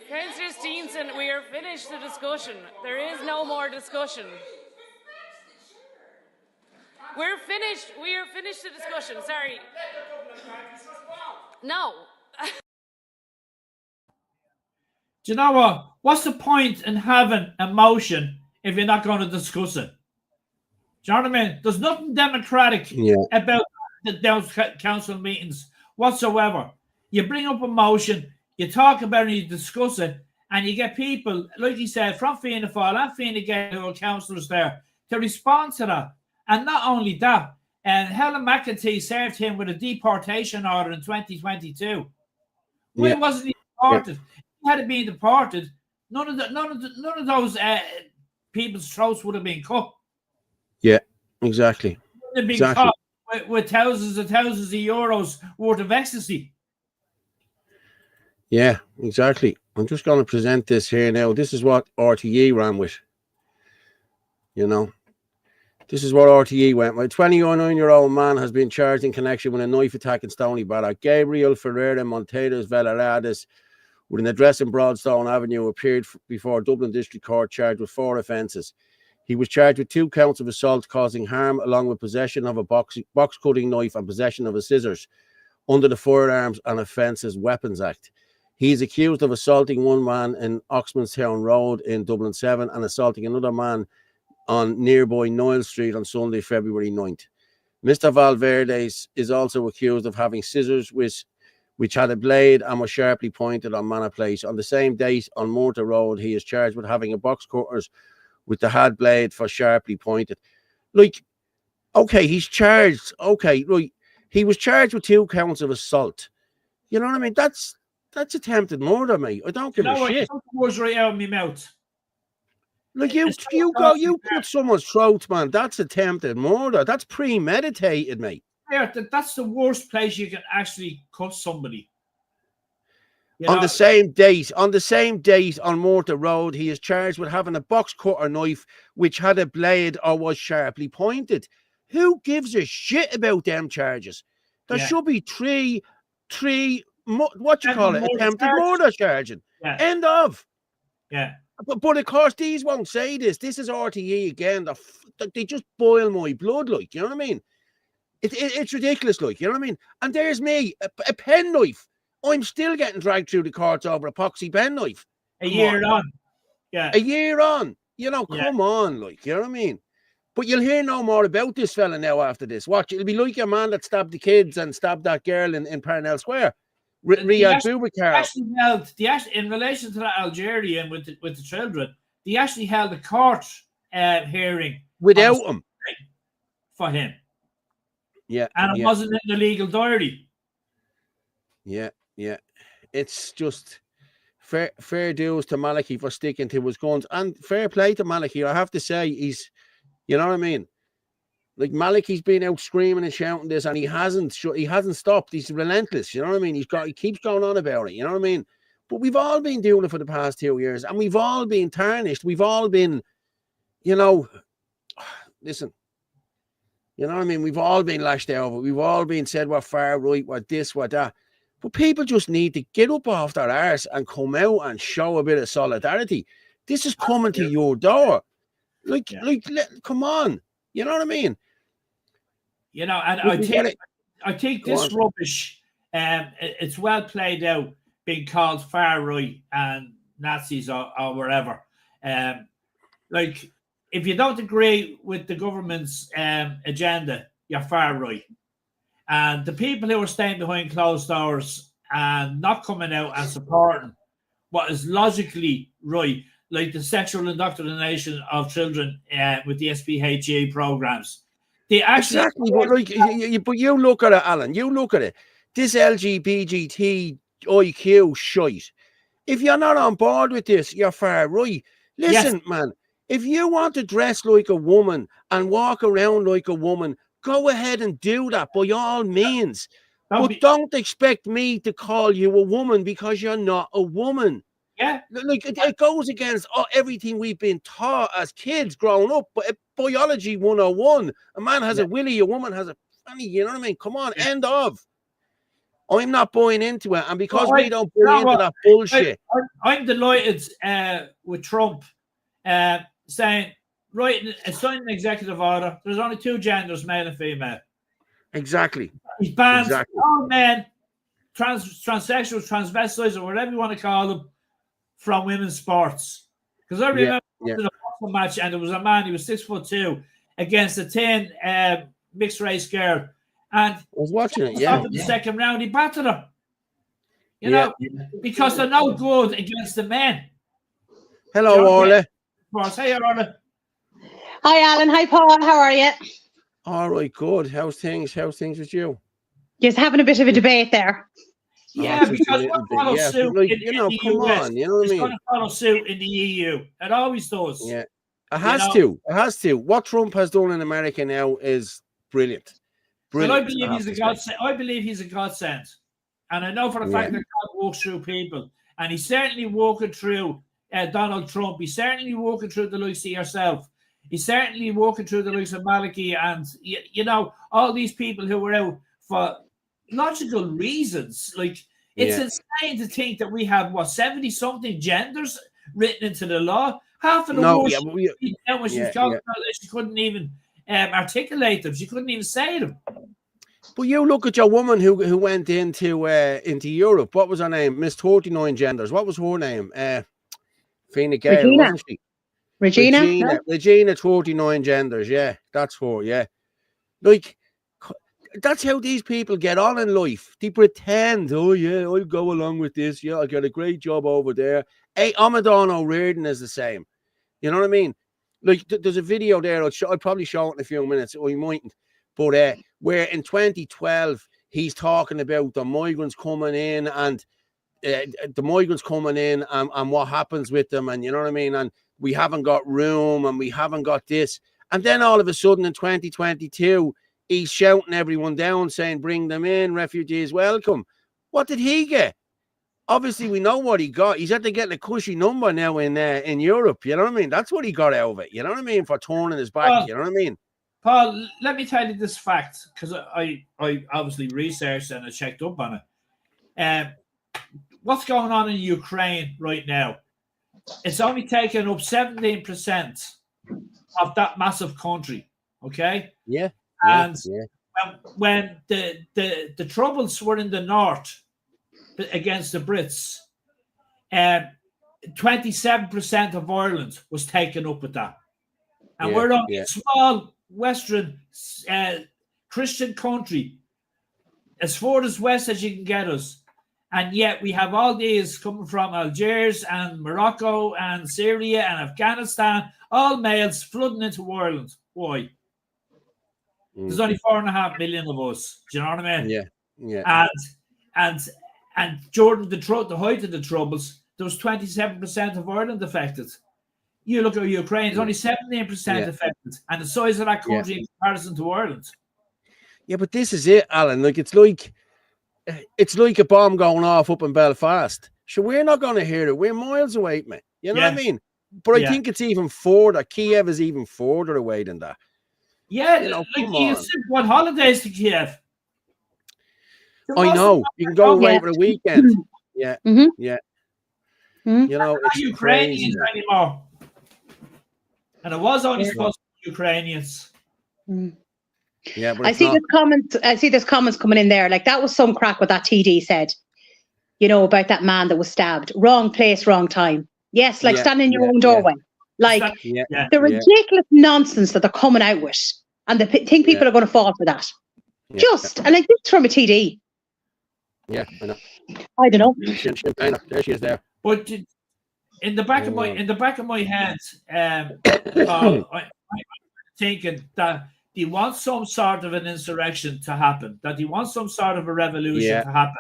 Councillor Stevenson, we are finished the discussion. There is no more discussion. We're finished. We are finished the discussion. Sorry. No. Do you know what? What's the point in having a motion if you're not going to discuss it? Do you know what I mean? There's nothing democratic about those council meetings whatsoever. You bring up a motion, you talk about it, you discuss it, and you get people, like you said, from Fianna Fáil and Fianna Gael, who are councillors there, to respond to that. And not only that, and Helen McEntee served him with a deportation order in 2022. Why wasn't he deported? If he had been deported, none of those people's throats would have been cut. Yeah, exactly. Would have been caught with thousands and thousands of euros worth of ecstasy. Yeah, exactly. I'm just going to present this here now. This is what RTE ran with. You know, this is what RTE went with. A 29-year-old man has been charged in connection with a knife attack in Stoneybatter. Gabriel Ferreira Monteros Velarades, with an address in Broadstone Avenue, appeared before Dublin District Court charged with 4 offences. He was charged with 2 counts of assault causing harm, along with possession of a box-cutting knife and possession of a scissors under the Firearms and Offences Weapons Act. He is accused of assaulting one man in Oxmanstown Road in Dublin 7 and assaulting another man on nearby Niles Street on Sunday, February 9th. Mr. Valverdes is also accused of having scissors which had a blade and was sharply pointed on Manor Place. On the same date, on Mortar Road, he is charged with having a box cutters with the hard blade for sharply pointed. Like, okay, he's charged. Okay, right. He was charged with 2 counts of assault. You know what I mean? That's attempted murder, mate. I don't give a shit. You took the words right out of my mouth. Like you cut someone's throat, man. That's attempted murder. That's premeditated, mate. Yeah, that's the worst place you can actually cut somebody. On the same date on Mortar Road, he is charged with having a box cutter knife which had a blade or was sharply pointed. Who gives a shit about them charges? There should be three attempted murder charging. Yeah. End of. Yeah. But of course, these won't say this. This is RTE again. They just boil my blood, like, you know what I mean? It's ridiculous, like, you know what I mean? And there's me, a penknife. I'm still getting dragged through the courts over epoxy penknife. A year on. Yeah. A year on. You know, come on, like, you know what I mean? But you'll hear no more about this fella now after this. Watch, it'll be like your man that stabbed the kids and stabbed that girl in Parnell Square. Riyad Boubacar. In relation to that Algerian with the children, they actually held a court hearing without him for him. Yeah, and it wasn't in the legal diary. Yeah. It's just fair dues to Malachy for sticking to his guns, and fair play to Malachy. I have to say, he's, you know what I mean. Like, Malachy's been out screaming and shouting this, and he hasn't stopped. He's relentless. You know what I mean? He keeps going on about it. You know what I mean? But we've all been doing it for the past 2 years, and we've all been tarnished. We've all been, you know, listen, you know what I mean? We've all been lashed over. We've all been said we're far right, we're this, we're that. But people just need to get up off their arse and come out and show a bit of solidarity. This is coming to your door. Come on. You know what I mean? You know, and I think this rubbish, it's well played out, being called far right and Nazis or whatever. Like, if you don't agree with the government's agenda, you're far right. And the people who are staying behind closed doors and not coming out and supporting what is logically right, like the sexual indoctrination of children with the SPHE programs. They actually but you look at it, Alan. You look at it. This LGBTIQ shite. If you're not on board with this, you're far right. Listen, man. If you want to dress like a woman and walk around like a woman, go ahead and do that by all means. Don't expect me to call you a woman because you're not a woman. Yeah. Like, it goes against everything we've been taught as kids growing up. But biology 101. A man has a willy, a woman has a fanny. You know what I mean? Come on, end of. I'm not buying into it. And because we don't buy into that bullshit. I'm delighted with Trump saying, right, signing an executive order. There's only 2 genders, male and female. Exactly. He's banned all men, transsexuals, transvestites, or whatever you want to call them, from women's sports. Because I remember the boxing match, and there was a man, he was 6'2", against a 10 mixed race girl. And I was watching it, in the second round, he battered her. You know, because they're no good against the men. Hello, Orla. Hey, Orla. Hi, Alan. Hi, Paul. How are you? All right, good. How's things? How's things with you? Just having a bit of a debate there. Yeah, Just a because little what bit. follows Yeah, suit but like, in the come US on, you know what I is mean? going to follow suit in the EU. It always does. Yeah, it You has know? to. It has to. What Trump has done in America now is brilliant. And I Brilliant. believe he's a godsend. I believe he's a godsend. And I know for a fact that God walks through people. And he's certainly walking through Donald Trump. He's certainly walking through the likes of yourself. He's certainly walking through the likes of Maliki and, you know, all these people who were out for logical reasons. Like, it's insane to think that we have, 70-something genders written into the law. Half of the words she couldn't even articulate them. She couldn't even say them. But you look at your woman who went into Europe. What was her name? Miss 39 Genders. What was her name? Fina Gale, Regina. wasn't she? Regina. Regina 39 Genders. Yeah, that's her. Yeah. Like, that's how these people get on in life. They pretend, oh, yeah, I'll go along with this. Yeah, I got a great job over there. Hey, Amadon O'Riordan is the same. You know what I mean? Like, there's a video there. I'll probably show it in a few minutes. Or you mightn't. But where in 2012, he's talking about the migrants coming in and what happens with them. And you know what I mean? And we haven't got room and we haven't got this. And then all of a sudden in 2022, he's shouting everyone down saying, bring them in, refugees welcome. What did he get? Obviously, we know what he got. He's had to get a cushy number now in Europe. You know what I mean? That's what he got out of it. You know what I mean? For turning his back. You know what I mean? Paul, let me tell you this fact, because I obviously researched and I checked up on it. What's going on in Ukraine right now? It's only taken up 17% of that massive country. Okay? Yeah. And when the troubles were in the north against the Brits, 27% of Ireland was taken up with that. And we're only a small Western Christian country, as far as west as you can get us. And yet we have all these coming from Algiers and Morocco and Syria and Afghanistan, all males flooding into Ireland. Why? There's only 4.5 million of us. Do you know what I mean? Yeah. And during the height of the troubles, there was 27% of Ireland affected. You look at Ukraine, it's only 17% affected, and the size of that country in comparison to Ireland. Yeah, but this is it, Alan. Like it's like a bomb going off up in Belfast. So we're not going to hear it. We're miles away, man. You know what I mean? But I think it's even further. Kiev is even further away than that. Yeah, you know, like you said, what holidays to Kiev? I know. You can go away for a weekend. Yeah. Yeah. You know, it's Ukrainians anymore. And it was only supposed to be Ukrainians. Yeah, but I see there's comments coming in there. Like that was some crack what that TD said, you know, about that man that was stabbed. Wrong place, wrong time. Yes, like standing in your own doorway. Like the ridiculous nonsense that they're coming out with. And they think people are going to fall for that. And like this from a TD. Yeah, I know. I don't know. There she is there. But in the back of my head, I'm thinking that he wants some sort of an insurrection to happen, that he wants some sort of a revolution to happen.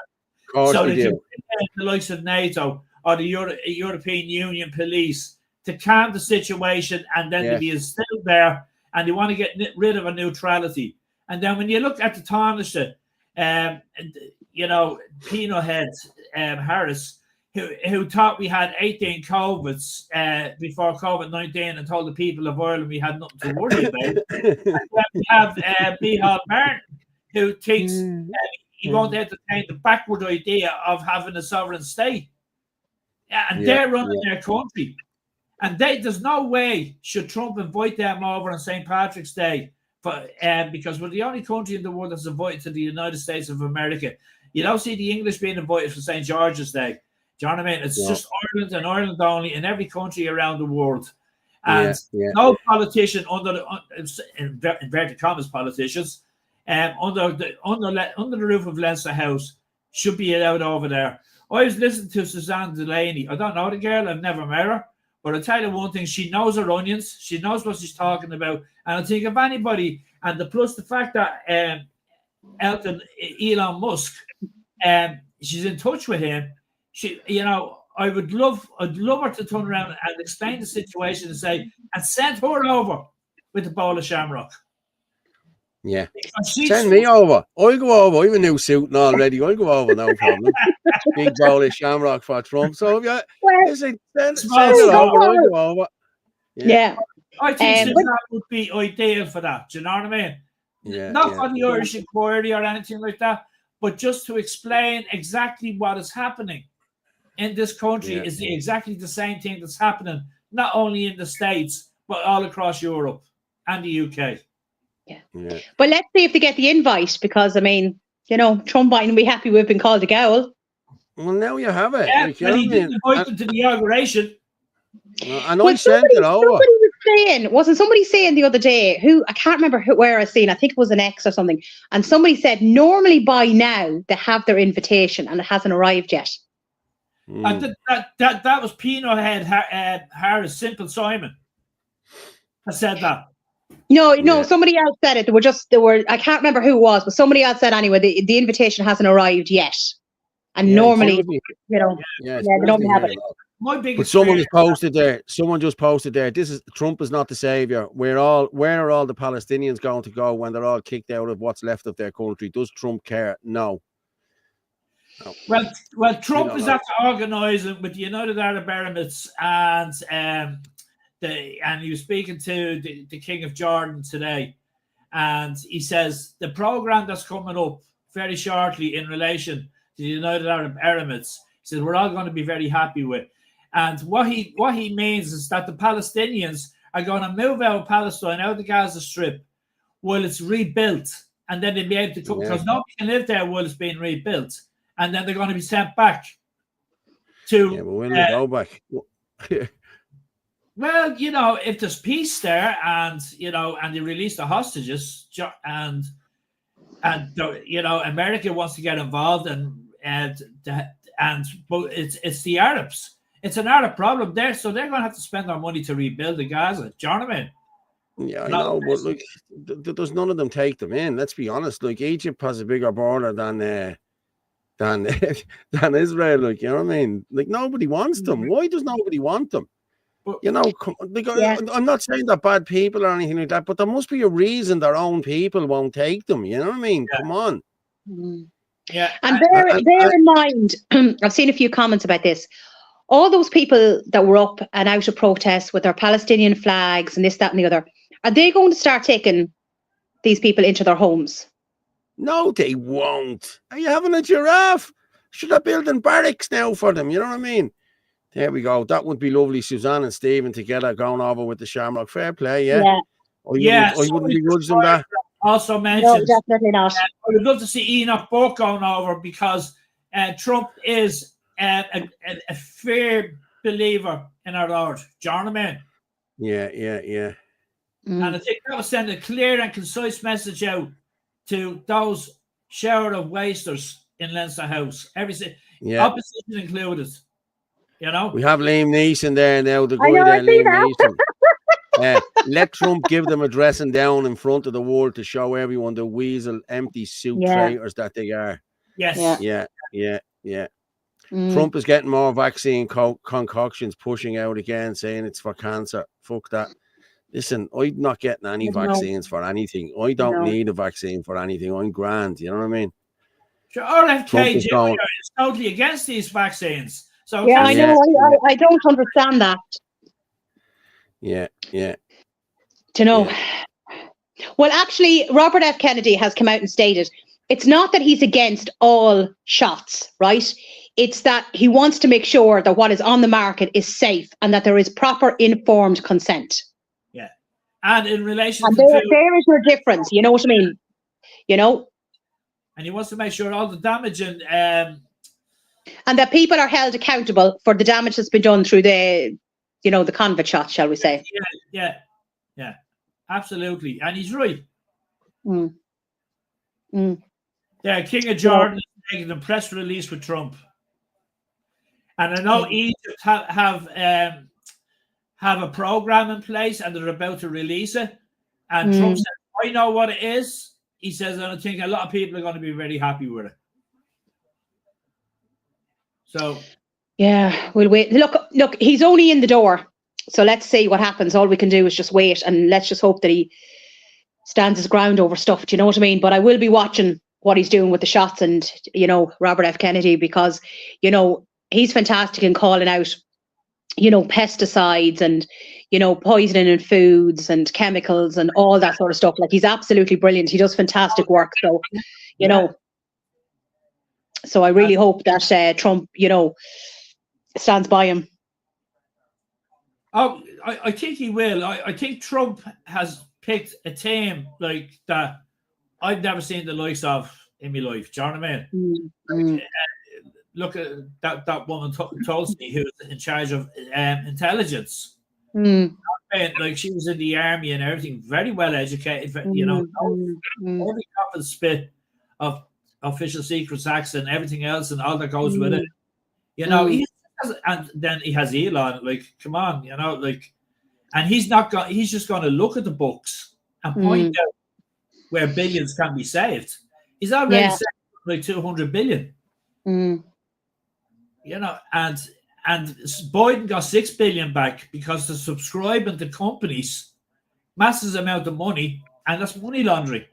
So that the likes of NATO or the European Union police to calm the situation and then to be still there, and they want to get rid of a neutrality. And then when you look at the Taoiseach, you know, Pino Head Harris, who thought we had 18 COVIDs before COVID-19 and told the people of Ireland we had nothing to worry about. And then we have Micheál Martin, who thinks he won't entertain the backward idea of having a sovereign state. And they're running their country. And there's no way should Trump invite them over on St. Patrick's Day because we're the only country in the world that's invited to the United States of America. You don't see the English being invited for St. George's Day. Do you know what I mean? It's just Ireland and Ireland only in every country around the world. And no politician under the inverted commas politicians under the roof of Leinster House should be allowed over there. I was listening to Suzanne Delaney. I don't know the girl, I've never met her. But I'll tell you one thing, she knows her onions. She knows what she's talking about. And I think if anybody and plus the fact that Elon Musk, she's in touch with him. I'd love her to turn around and explain the situation and send her over with a bowl of shamrock. Yeah. Send me over. I'll go over. I have a new suit and all ready. I'll go over, no problem. Big bowl of shamrock for Trump. So if you send it over, I'll go over. Yeah. I think that would be ideal for that. Do you know what I mean? Yeah. Not for the Irish inquiry or anything like that, but just to explain exactly what is happening in this country is exactly the same thing that's happening, not only in the States, but all across Europe and the UK. Yeah. But let's see if they get the invite, because, I mean, Trump mightn't be happy we've been called a gowl. Well, now you have it. Yeah, he didn't invite them to the inauguration. And I sent it over. Wasn't somebody saying the other day, I can't remember where I seen, I think it was an X or something, and somebody said normally by now they have their invitation and it hasn't arrived yet. That was Pino Head Harris, Simple Simon. I said that. No, somebody else said it. I can't remember who it was, but somebody else said anyway, the invitation hasn't arrived yet. And normally, they don't have it. But someone just posted there. Someone just posted there. Trump is not the savior. Where are all the Palestinians going to go when they're all kicked out of what's left of their country? Does Trump care? No. Well, Trump is after organising with the United Arab Emirates and he was speaking to the King of Jordan today, and he says the program that's coming up very shortly in relation to the United Arab Emirates, he says we're all going to be very happy with. And what he means is that the Palestinians are going to move out of Palestine, out of the Gaza Strip, while it's rebuilt, and then they'll be able to come, because nobody can live there while it's being rebuilt, and then they're going to be sent back to. Yeah, but when they go back. Well, if there's peace there, and and they release the hostages, and America wants to get involved, but it's the Arabs. It's an Arab problem there, so they're going to have to spend their money to rebuild the Gaza. Do you know what I mean? Yeah, I know, but look, there's none of them take them in. Let's be honest. Like, Egypt has a bigger border than Israel. Like, you know what I mean? Like, nobody wants them. Why does nobody want them? I'm not saying they're bad people or anything like that, but there must be a reason their own people won't take them. You know what I mean? Yeah. Come on. Yeah. And bear in mind, I've seen a few comments about this. All those people that were up and out of protest with their Palestinian flags and this, that, and the other, are they going to start taking these people into their homes? No, they won't. Are you having a giraffe? Should I building barracks now for them? You know what I mean? There we go. That would be lovely. Suzanne and Stephen together going over with the Shamrock. Fair play, yeah. I wouldn't begrudge them that. Also mentioned, no, definitely not. I would love to see Enoch Burke going over, because Trump is a fair believer in our Lord. Do you know what I mean? Yeah. And I think that will send a clear and concise message out to those shower of wasters in Leinster House. Opposition included. We have Liam Neeson there now. The guy there, Liam Neeson. Let Trump give them a dressing down in front of the world to show everyone the weasel, empty suit traitors that they are. Yes. Yeah. Trump is getting more vaccine concoctions, pushing out again, saying it's for cancer. Fuck that. Listen, I'm not getting any vaccines for anything. I don't need a vaccine for anything. I'm grand. You know what I mean? Sure, RFK Jr. is totally against these vaccines. So I know. I don't understand that. Yeah. Well, actually, Robert F. Kennedy has come out and stated it's not that he's against all shots, right? It's that he wants to make sure that what is on the market is safe and that there is proper informed consent. Yeah. And in relation to there is your difference, you know what I mean? And he wants to make sure all the damage and that people are held accountable for the damage that's been done through the convict shot, shall we say? Yeah, absolutely, and he's right. Yeah, King of Jordan is making a press release with Trump, and I know Egypt have a program in place, and they're about to release it. And Trump said I know what it is. He says, and I think a lot of people are going to be very happy with it. So, yeah, we'll wait. Look, he's only in the door. So let's see what happens. All we can do is just wait, and let's just hope that he stands his ground over stuff. Do you know what I mean? But I will be watching what he's doing with the shots and, Robert F. Kennedy, because, he's fantastic in calling out, pesticides and, poisoning in foods and chemicals and all that sort of stuff. Like, he's absolutely brilliant. He does fantastic work. So, so I really hope that Trump, stands by him. Oh, I think he will. I think Trump has picked a team like that I've never seen the likes of in my life. Do you know what I mean? Look at that woman Tulsi, who's in charge of intelligence. Like, she was in the army and everything, very well educated. Every common spit of official secrets acts and everything else and all that goes with it. And then he has Elon. Like, come on, and he's just going to look at the books and point out where billions can be saved. He's already saved like 200 billion. And Biden got 6 billion back because they're subscribing to companies, massive amount of money, and that's money laundering.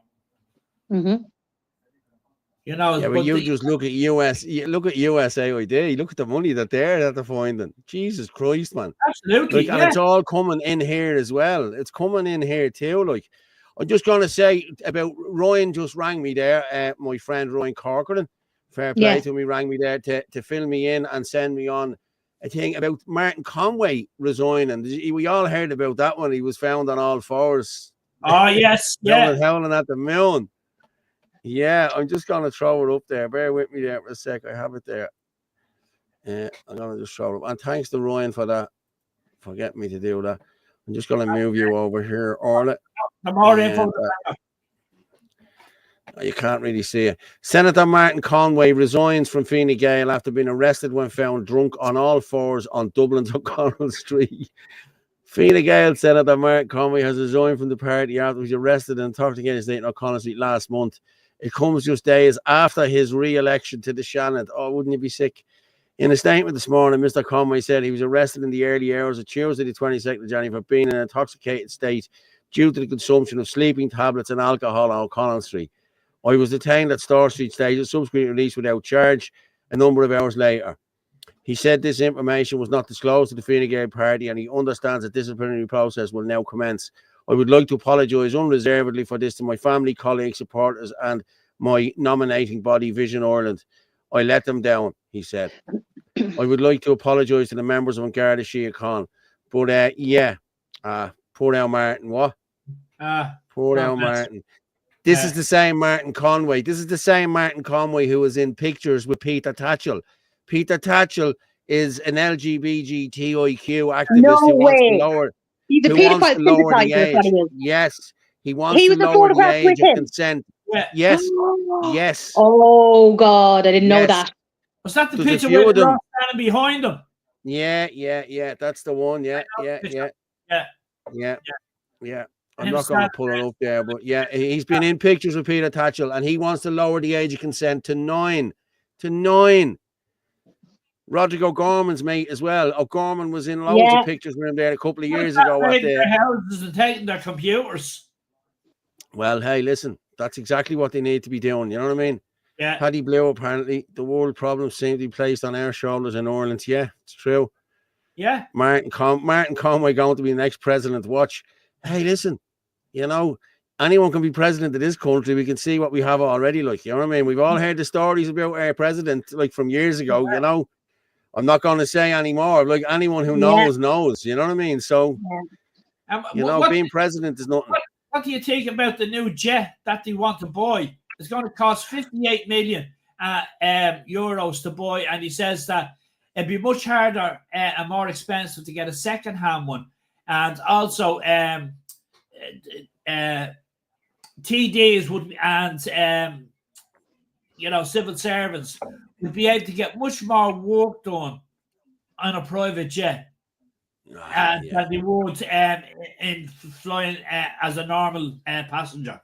But you just look at USAID, look at the money that they're finding. Jesus Christ, man. Absolutely. And it's all coming in here as well. It's coming in here too. Like, I'm just going to say about Ryan just rang me there, my friend Ryan Corcoran, fair play to me, rang me there to fill me in and send me on a thing about Martin Conway resigning. We all heard about that one. He was found on all fours. Oh, yes. Howling at the moon. Yeah, I'm just going to throw it up there. Bear with me there for a sec. I have it there. I'm going to just throw it up. And thanks to Ryan for that, for getting me to do that. I'm just going to move you over here, Orla. You can't really see it. Senator Martin Conway resigns from Fine Gael after being arrested when found drunk on all fours on Dublin's O'Connell Street. Fine Gael Senator Martin Conway has resigned from the party after he was arrested in 30 estate in O'Connell Street last month. It comes just days after his re-election to the Shannon. Oh, wouldn't you be sick? In a statement this morning, Mr. Conway said he was arrested in the early hours of Tuesday, the 22nd of January, for being in an intoxicated state due to the consumption of sleeping tablets and alcohol on O'Connell Street. I was detained at Store Street Station, subsequently released without charge a number of hours later. He said this information was not disclosed to the Fine Gael party and he understands that disciplinary process will now commence. I would like to apologise unreservedly for this to my family, colleagues, supporters and my nominating body, Vision Ireland. I let them down, he said. I would like to apologise to the members of Garda Síochána. But poor Al Martin, what? Poor Al Martin. This is the same Martin Conway. This is the same Martin Conway who was in pictures with Peter Tatchell. Peter Tatchell is an LGBTIQ activist who wants to lower. He's a pedophile sympathizer. Yes, he wants to lower the age of consent. Yes, yes. Oh God, I didn't know that. Was that the picture where they're standing behind him? Yeah. That's the one. Yeah. I'm not going to pull it up there, but yeah, he's been in pictures with Peter Tatchell, and he wants to lower the age of consent to 9. Roderick O'Gorman's mate as well. O'Gorman was in loads of pictures with him there a couple of years ago. Their houses and taking their computers. Well, hey, listen, that's exactly what they need to be doing. You know what I mean? Yeah. Paddy Blue, apparently, the world problems seem to be placed on our shoulders in Ireland. Yeah, it's true. Yeah. Martin Conway going to be the next president. Watch. Hey, listen, anyone can be president of this country. We can see what we have already. Like, you know what I mean? We've all heard the stories about our president, like from years ago, I'm not going to say anymore. Like, anyone who knows, you know what I mean? So, being president is nothing. What do you think about the new jet that they want to buy? It's going to cost 58 million euros to buy. And he says that it'd be much harder and more expensive to get a second-hand one. And also, TDs would civil servants would be able to get much more work done on a private jet. than they would in flying as a normal passenger.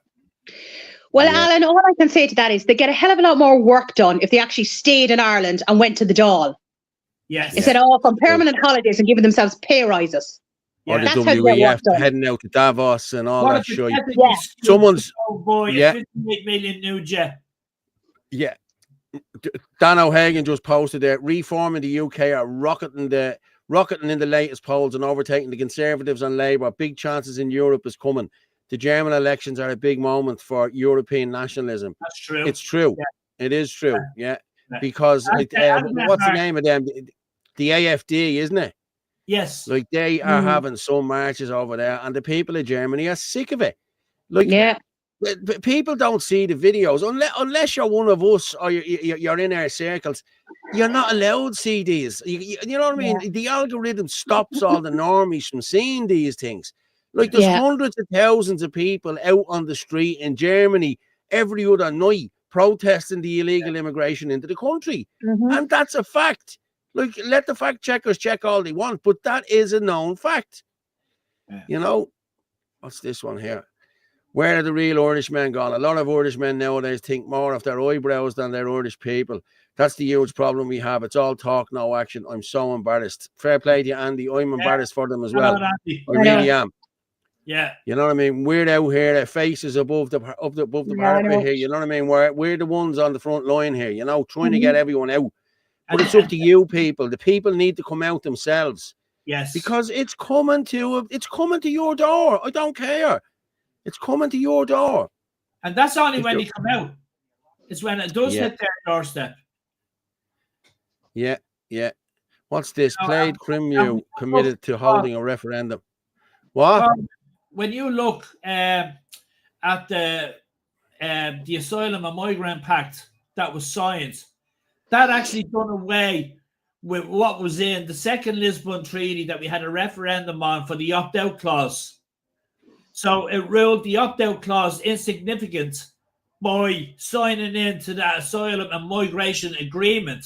Well, Alan, all I can say to that is they get a hell of a lot more work done if they actually stayed in Ireland and went to the Dáil. Yes. Instead of off on permanent holidays and giving themselves pay rises. Or the That's how you get work WEF done. heading out to Davos and all that shit. Someone's a 58 million new jet. Yeah. Dan O'Hagan just posted that Reform in the UK are rocketing in the latest polls and overtaking the Conservatives and Labour. Big chances in Europe is coming. The German elections are a big moment for European nationalism. That's true. It's true. Yeah. It is true. Yeah. Because what's the name of them? The AFD, isn't it? Yes. Like they are having some marches over there, and the people of Germany are sick of it. Like, people don't see the videos unless you're one of us or you're in our circles. You're not allowed to see these. You know what I mean? Yeah. The algorithm stops all the normies from seeing these things. Like there's hundreds of thousands of people out on the street in Germany every other night protesting the illegal immigration into the country, and that's a fact. Like, let the fact checkers check all they want, but that is a known fact. Yeah. You know, what's this one here? Where are the real Irishmen gone? A lot of Irishmen nowadays think more of their eyebrows than their Irish people. That's the huge problem we have. It's all talk, no action. I'm so embarrassed. Fair play to you, Andy. I'm embarrassed for them as well. I really am. Yeah. You know what I mean? We're out here, our faces above the parapet here. You know what I mean? We're the ones on the front line here, you know, trying to get everyone out. But it's up to you people. The people need to come out themselves. Yes. Because it's coming to your door. I don't care. It's coming to your door. And that's only when they come out. It's when it does hit their doorstep. Yeah, yeah. What's this? Played Crimea committed to holding a referendum. What? When you look at the Asylum and Migrant Pact that was signed, that actually done away with what was in the second Lisbon Treaty that we had a referendum on for the opt-out clause. So it ruled the opt-out clause insignificant by signing into the Asylum and Migration Agreement.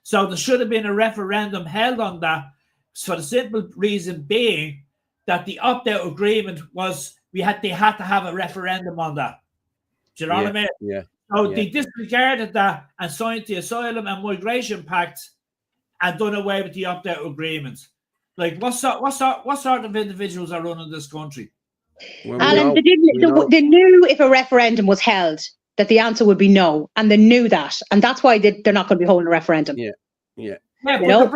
So there should have been a referendum held on that for the simple reason being that the opt-out agreement was they had to have a referendum on that. Do you know what I mean? Yeah. So they disregarded that and signed the Asylum and Migration Pact and done away with the opt-out agreement. Like, what sort of individuals are running this country? Well, Alan, they knew if a referendum was held that the answer would be no, and they knew that, and that's why they're not going to be holding a referendum. Yeah, yeah. You know?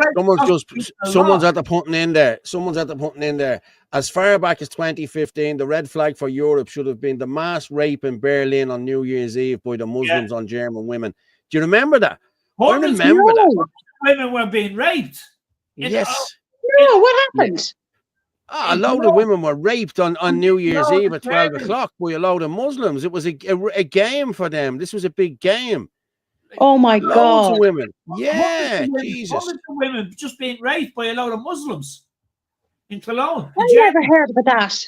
Someone's at the putting in there. Someone's at the putting in there. As far back as 2015, the red flag for Europe should have been the mass rape in Berlin on New Year's Eve by the Muslims on German women. Do you remember that? I remember that. Women were being raped. Yes. No, what happened? A load of women were raped on New Year's Eve at 12 o'clock by a load of Muslims. It was a game for them. This was a big game. Oh my God! Loads of women. Yeah, Jesus. Hundreds of women just being raped by a load of Muslims in Cologne. I never heard about that.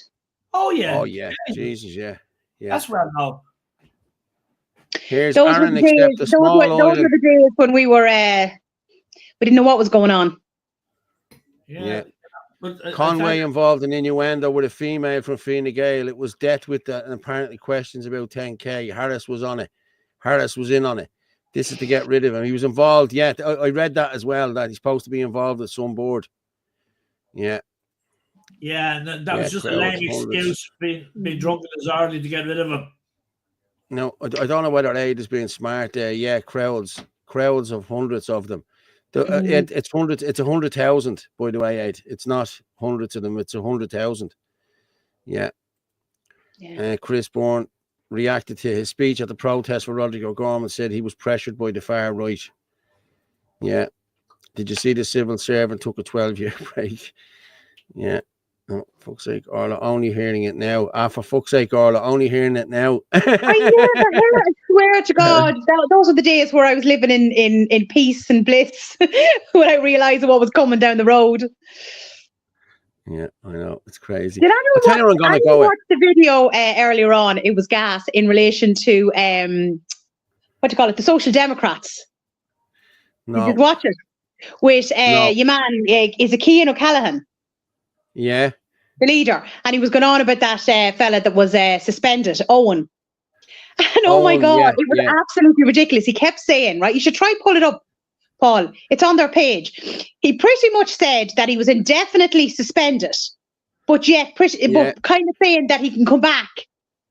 Oh yeah. Oh yeah. Jesus, yeah. That's well known. Here's Aaron accept a small island. Those were the days when we didn't know what was going on. Yeah. Conway involved in innuendo with a female from Fine Gael. It was death with and apparently questions about 10K. Harris was on it. Harris was in on it. This is to get rid of him. He was involved. Yeah, I read that as well, that he's supposed to be involved with some board. Yeah. Yeah, and that was just a lame excuse being drunk in his early to get rid of him. No, I don't know whether Aid is being smart there. Yeah, crowds of hundreds of them. It's hundreds. It's 100,000, by the way, Aid. It's not hundreds of them. It's 100,000. Yeah. Chris Bourne reacted to his speech at the protest for Rodrigo Gorman, said he was pressured by the far right. Yeah. Did you see the civil servant took a 12-year break? Yeah. Oh, fuck's sake, Orla, only hearing it now. For fuck's sake, Orla, only hearing it now. I never heard. I swear to God, those were the days where I was living in peace and bliss when I realised what was coming down the road. Yeah, I know. It's crazy. Did anyone watch the video earlier on? It was gas in relation to, what do you call it, the Social Democrats. No. Did you watch it? With your man, is it Cian O'Callaghan? Yeah. The leader. And he was going on about that fella that was suspended, Owen. And oh my Owen, God, yeah, it was yeah. absolutely ridiculous. He kept saying, right, you should try pull it up, Paul. It's on their page. He pretty much said that he was indefinitely suspended, but yet but kind of saying that he can come back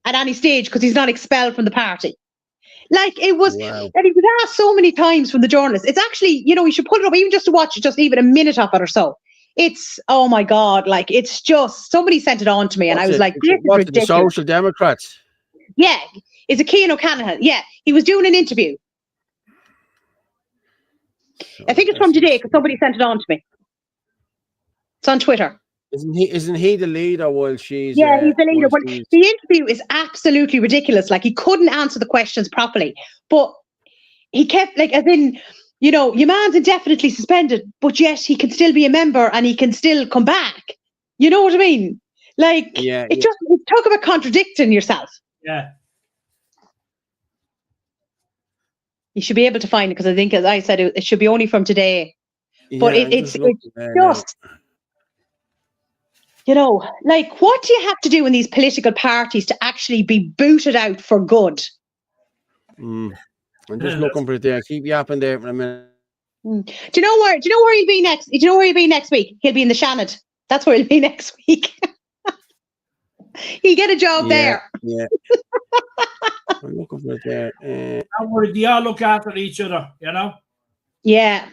at any stage because he's not expelled from the party. Like it was, Wow. and he was asked so many times from the journalists. It's actually, you know, you should pull it up even just to watch just even a minute of it or so. It's, oh my God, like it's just, somebody sent it on to me and I was like, this is ridiculous. The Social Democrats? Yeah. Is it Cian O'Callaghan? Yeah. He was doing an interview. I think it's from today because somebody sent it on to me. It's on Twitter. Isn't he the leader while she's... Yeah, he's the leader. Well, the interview is absolutely ridiculous. Like, he couldn't answer the questions properly. But he kept, like, as in, you know, your man's indefinitely suspended, but yet he can still be a member and he can still come back. You know what I mean? Like, just talk about contradicting yourself. Yeah. You should be able to find it because I think, as I said, it should be only from today. But it's just, you know, like, what do you have to do in these political parties to actually be booted out for good? I'm just looking for it there. Keep yapping there for a minute. Do you know where he'll be next? Do you know where he'll be next week? He'll be in the Shannon. That's where he'll be next week. He'll get a job there. Yeah. I'm looking for it there. Don't worry, they all look after each other, you know? Yeah.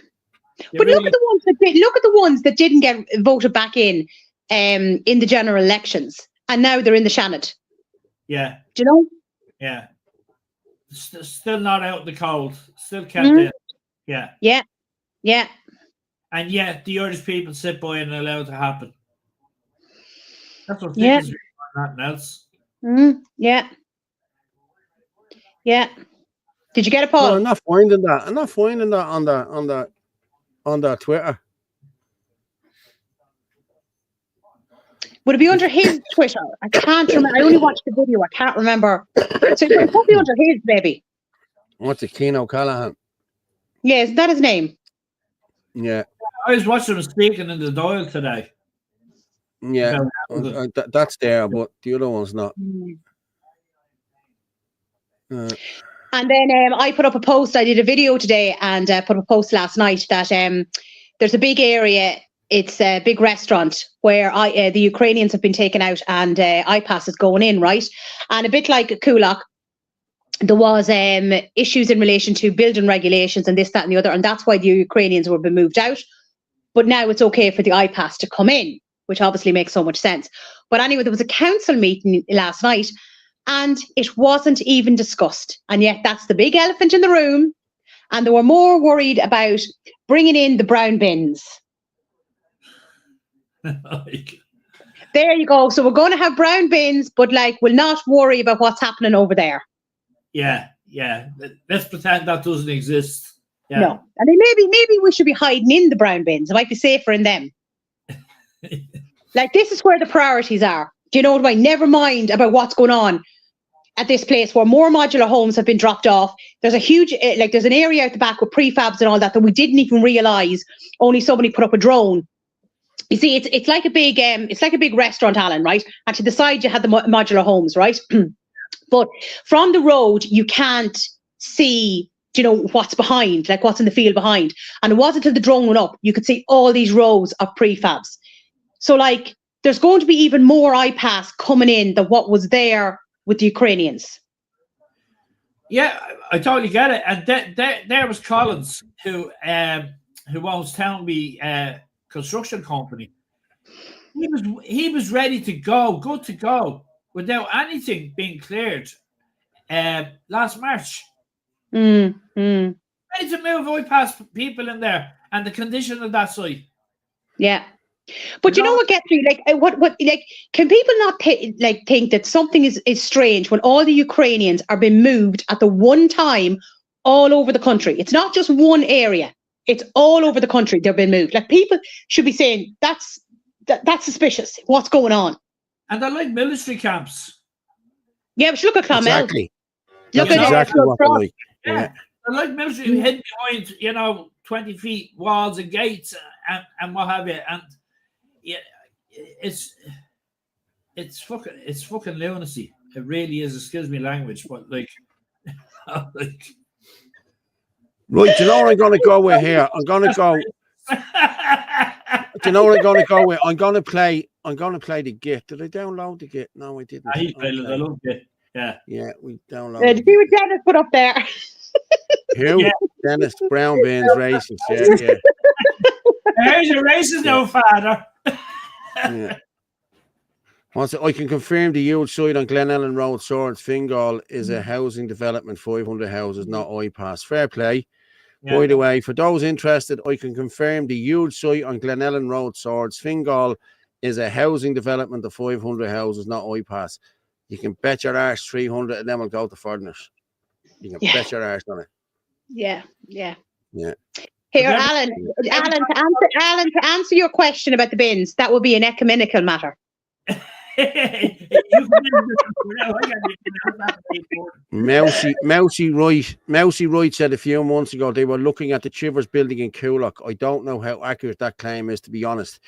But look at the ones that didn't get voted back in the general elections, and now they're in the Shannon. Yeah. Do you know? Yeah. Still not out in the cold. Still kept in. Yeah. Yeah. Yeah. And yet the Irish people sit by and allow it to happen. That's what is nothing else. Yeah. Yeah. Did you get it, Paul? No, I'm not finding that. I'm not finding that on the Twitter. Would it be under his Twitter? I can't remember. I only watched the video. I can't remember. So it would be under his, maybe. What's it, Cian O'Callaghan? Yeah, is that his name? Yeah. I was watching him speaking in the Dáil today. Yeah, that's there, but the other one's not. And then I put up a post. I did a video today and put up a post last night that there's a big area. It's a big restaurant where the Ukrainians have been taken out and IPAS is going in, right? And a bit like Coolock, there was issues in relation to building regulations and this, that, and the other, and that's why the Ukrainians were being moved out. But now it's okay for the IPAS to come in, which obviously makes so much sense. But anyway, there was a council meeting last night and it wasn't even discussed. And yet that's the big elephant in the room. And they were more worried about bringing in the brown bins. There you go. So we're going to have brown bins, but like, we'll not worry about what's happening over there. Yeah. Let's pretend that doesn't exist. Yeah. No. I mean, maybe we should be hiding in the brown bins. It might be safer in them. Like, this is where the priorities are. Do you know what I mean? Never mind about what's going on at this place where more modular homes have been dropped off. There's a huge, there's an area out the back with prefabs and all that we didn't even realise. Only somebody put up a drone. You see, it's like a big restaurant, Alan, right? And to the side you had the modular homes, right? But from the road you can't see, you know, what's behind, like what's in the field behind. And it wasn't until the drone went up you could see all these rows of prefabs. So like, there's going to be even more IPAS coming in than what was there with the Ukrainians. Yeah, I totally get it. And there was Collins, who owns Townby construction company. He was ready to go, good to go, without anything being cleared last March. Ready to move IPAS people in there, and the condition of that site. Yeah. But you know what gets me? Like, can people not think that something is strange when all the Ukrainians are being moved at the one time all over the country? It's not just one area; it's all over the country. They're being moved. Like, people should be saying that's suspicious. What's going on? And they're like military camps. Yeah, but look at Clonmel. Exactly. Look that's at exactly what they're like. Yeah. They're like military hidden behind, 20 feet walls and gates and what have you. And it's fucking lunacy. It really is. Excuse me, language, but like, like. Right, do you know what I'm going to go with here? I'm going to go. Do you know what I'm going to go with? I'm going to play the Git. Did I download the Git? No, I didn't. He played it. I loved it. Yeah. Yeah, we downloaded. Did you see what Dennis put up there? Who? Yeah. Dennis Brown Beans racist. Yeah. He's a racist now, father. Yeah. I can confirm the huge site on Glen Ellen Road, Swords, Fingal is a housing development, 500 houses, not iPass. Fair play. Yeah. By the way, for those interested, I can confirm the huge site on Glen Ellen Road, Swords, Fingal is a housing development of 500 houses, not iPass. You can bet your arse 300 and then we'll go to foreigners. You can bet your arse on it. Yeah. Here, But Alan, to answer your question about the bins, that would be an ecumenical matter. Mousy Wright said a few months ago they were looking at the Chivers building in Coolock. I don't know how accurate that claim is, to be honest.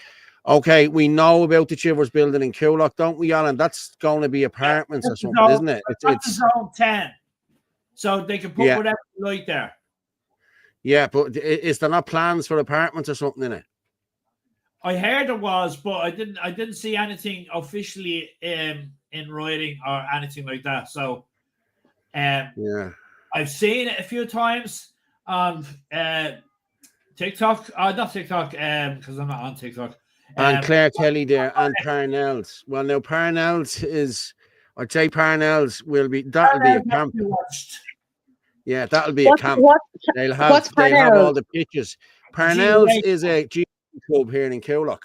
Okay, we know about the Chivers building in Coolock, don't we, Alan? That's going to be apartments or something, isn't it? It's zone 10, so they can put whatever they like there. Yeah, but is there not plans for apartments or something in it? I heard there was, but I didn't see anything officially in writing or anything like that. So, I've seen it a few times on TikTok. Not TikTok, because I'm not on TikTok. And Claire Kelly there, and Parnell's. Well, now Parnell's I'd say Parnell's will be. That'll be a camp. Yeah, that'll be a camp. They'll have all the pictures. Parnell's is a club here in Coolock.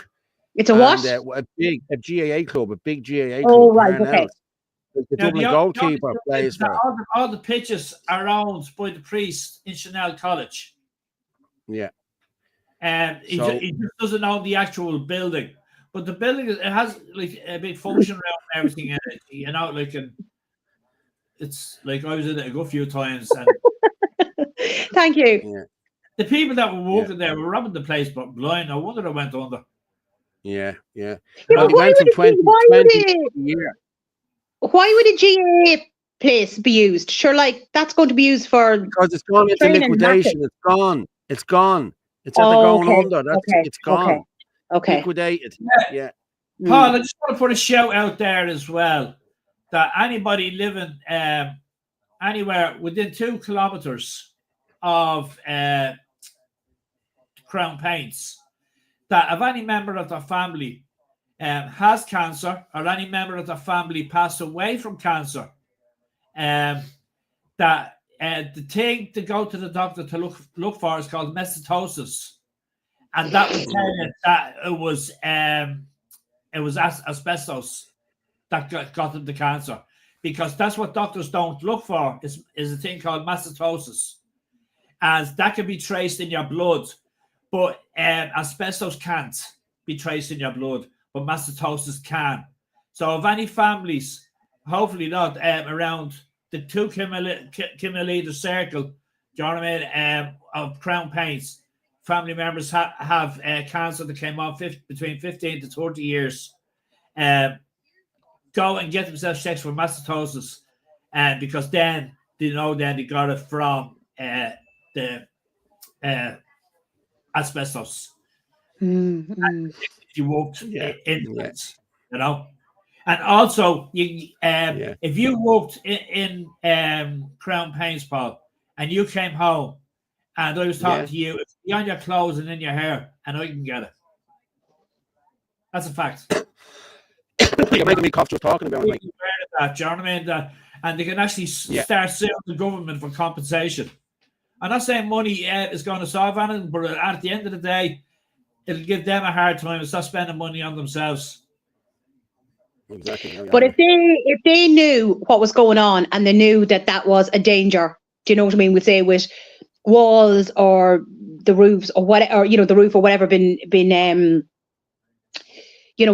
It's a what? A GAA club, a big GAA club. Oh, right, okay. The Dublin goalkeeper plays for all the pitches are owned by the priest in Chanel College. Yeah. He just doesn't own the actual building. But the building, it has like a big function room and everything in it. You know, like, it's like I was in it a good few times. And thank you. Yeah. The people that were walking there were robbing the place, but blind. No wonder they went under. Yeah. Well, they went from 2020 a year. Why would a GAA place be used? Sure, like that's going to be used for because it's gone into liquidation. It's gone. It's at the going under. It's gone. Okay. Liquidated. Yeah. Paul, I just want to put a shout out there as well that anybody living anywhere within 2 kilometers of Crown Paints, that if any member of their family has cancer or any member of their family passed away from cancer, that the thing to go to the doctor to look for is called mesostosis, and that would tell you that it was asbestos that got them the cancer, because that's what doctors don't look for is a thing called mesostosis, as that can be traced in your blood, but asbestos can't be traced in your blood, but mesostosis can. So if any families, hopefully not, around the 2 kilometer circle, do you know what I mean, of Crown Paints, family members have cancer that came on between 15 to 30 years, go and get themselves checked for mesostosis, because then they got it from the asbestos. Mm-hmm. If you walked in it, you know. And also, if you walked in Crown Paints, Paul, and you came home, and I was talking to you, it's beyond your clothes and in your hair, and I can get it. That's a fact. You're making me cough just talking about it. That, do you know what I mean? And they can actually start suing the government for compensation. I'm not saying money is going to solve anything, but at the end of the day, it'll give them a hard time and start spending money on themselves. Exactly. But if they knew what was going on and they knew that was a danger, do you know what I mean? We'd say with walls or the roofs or whatever, or the roof or whatever been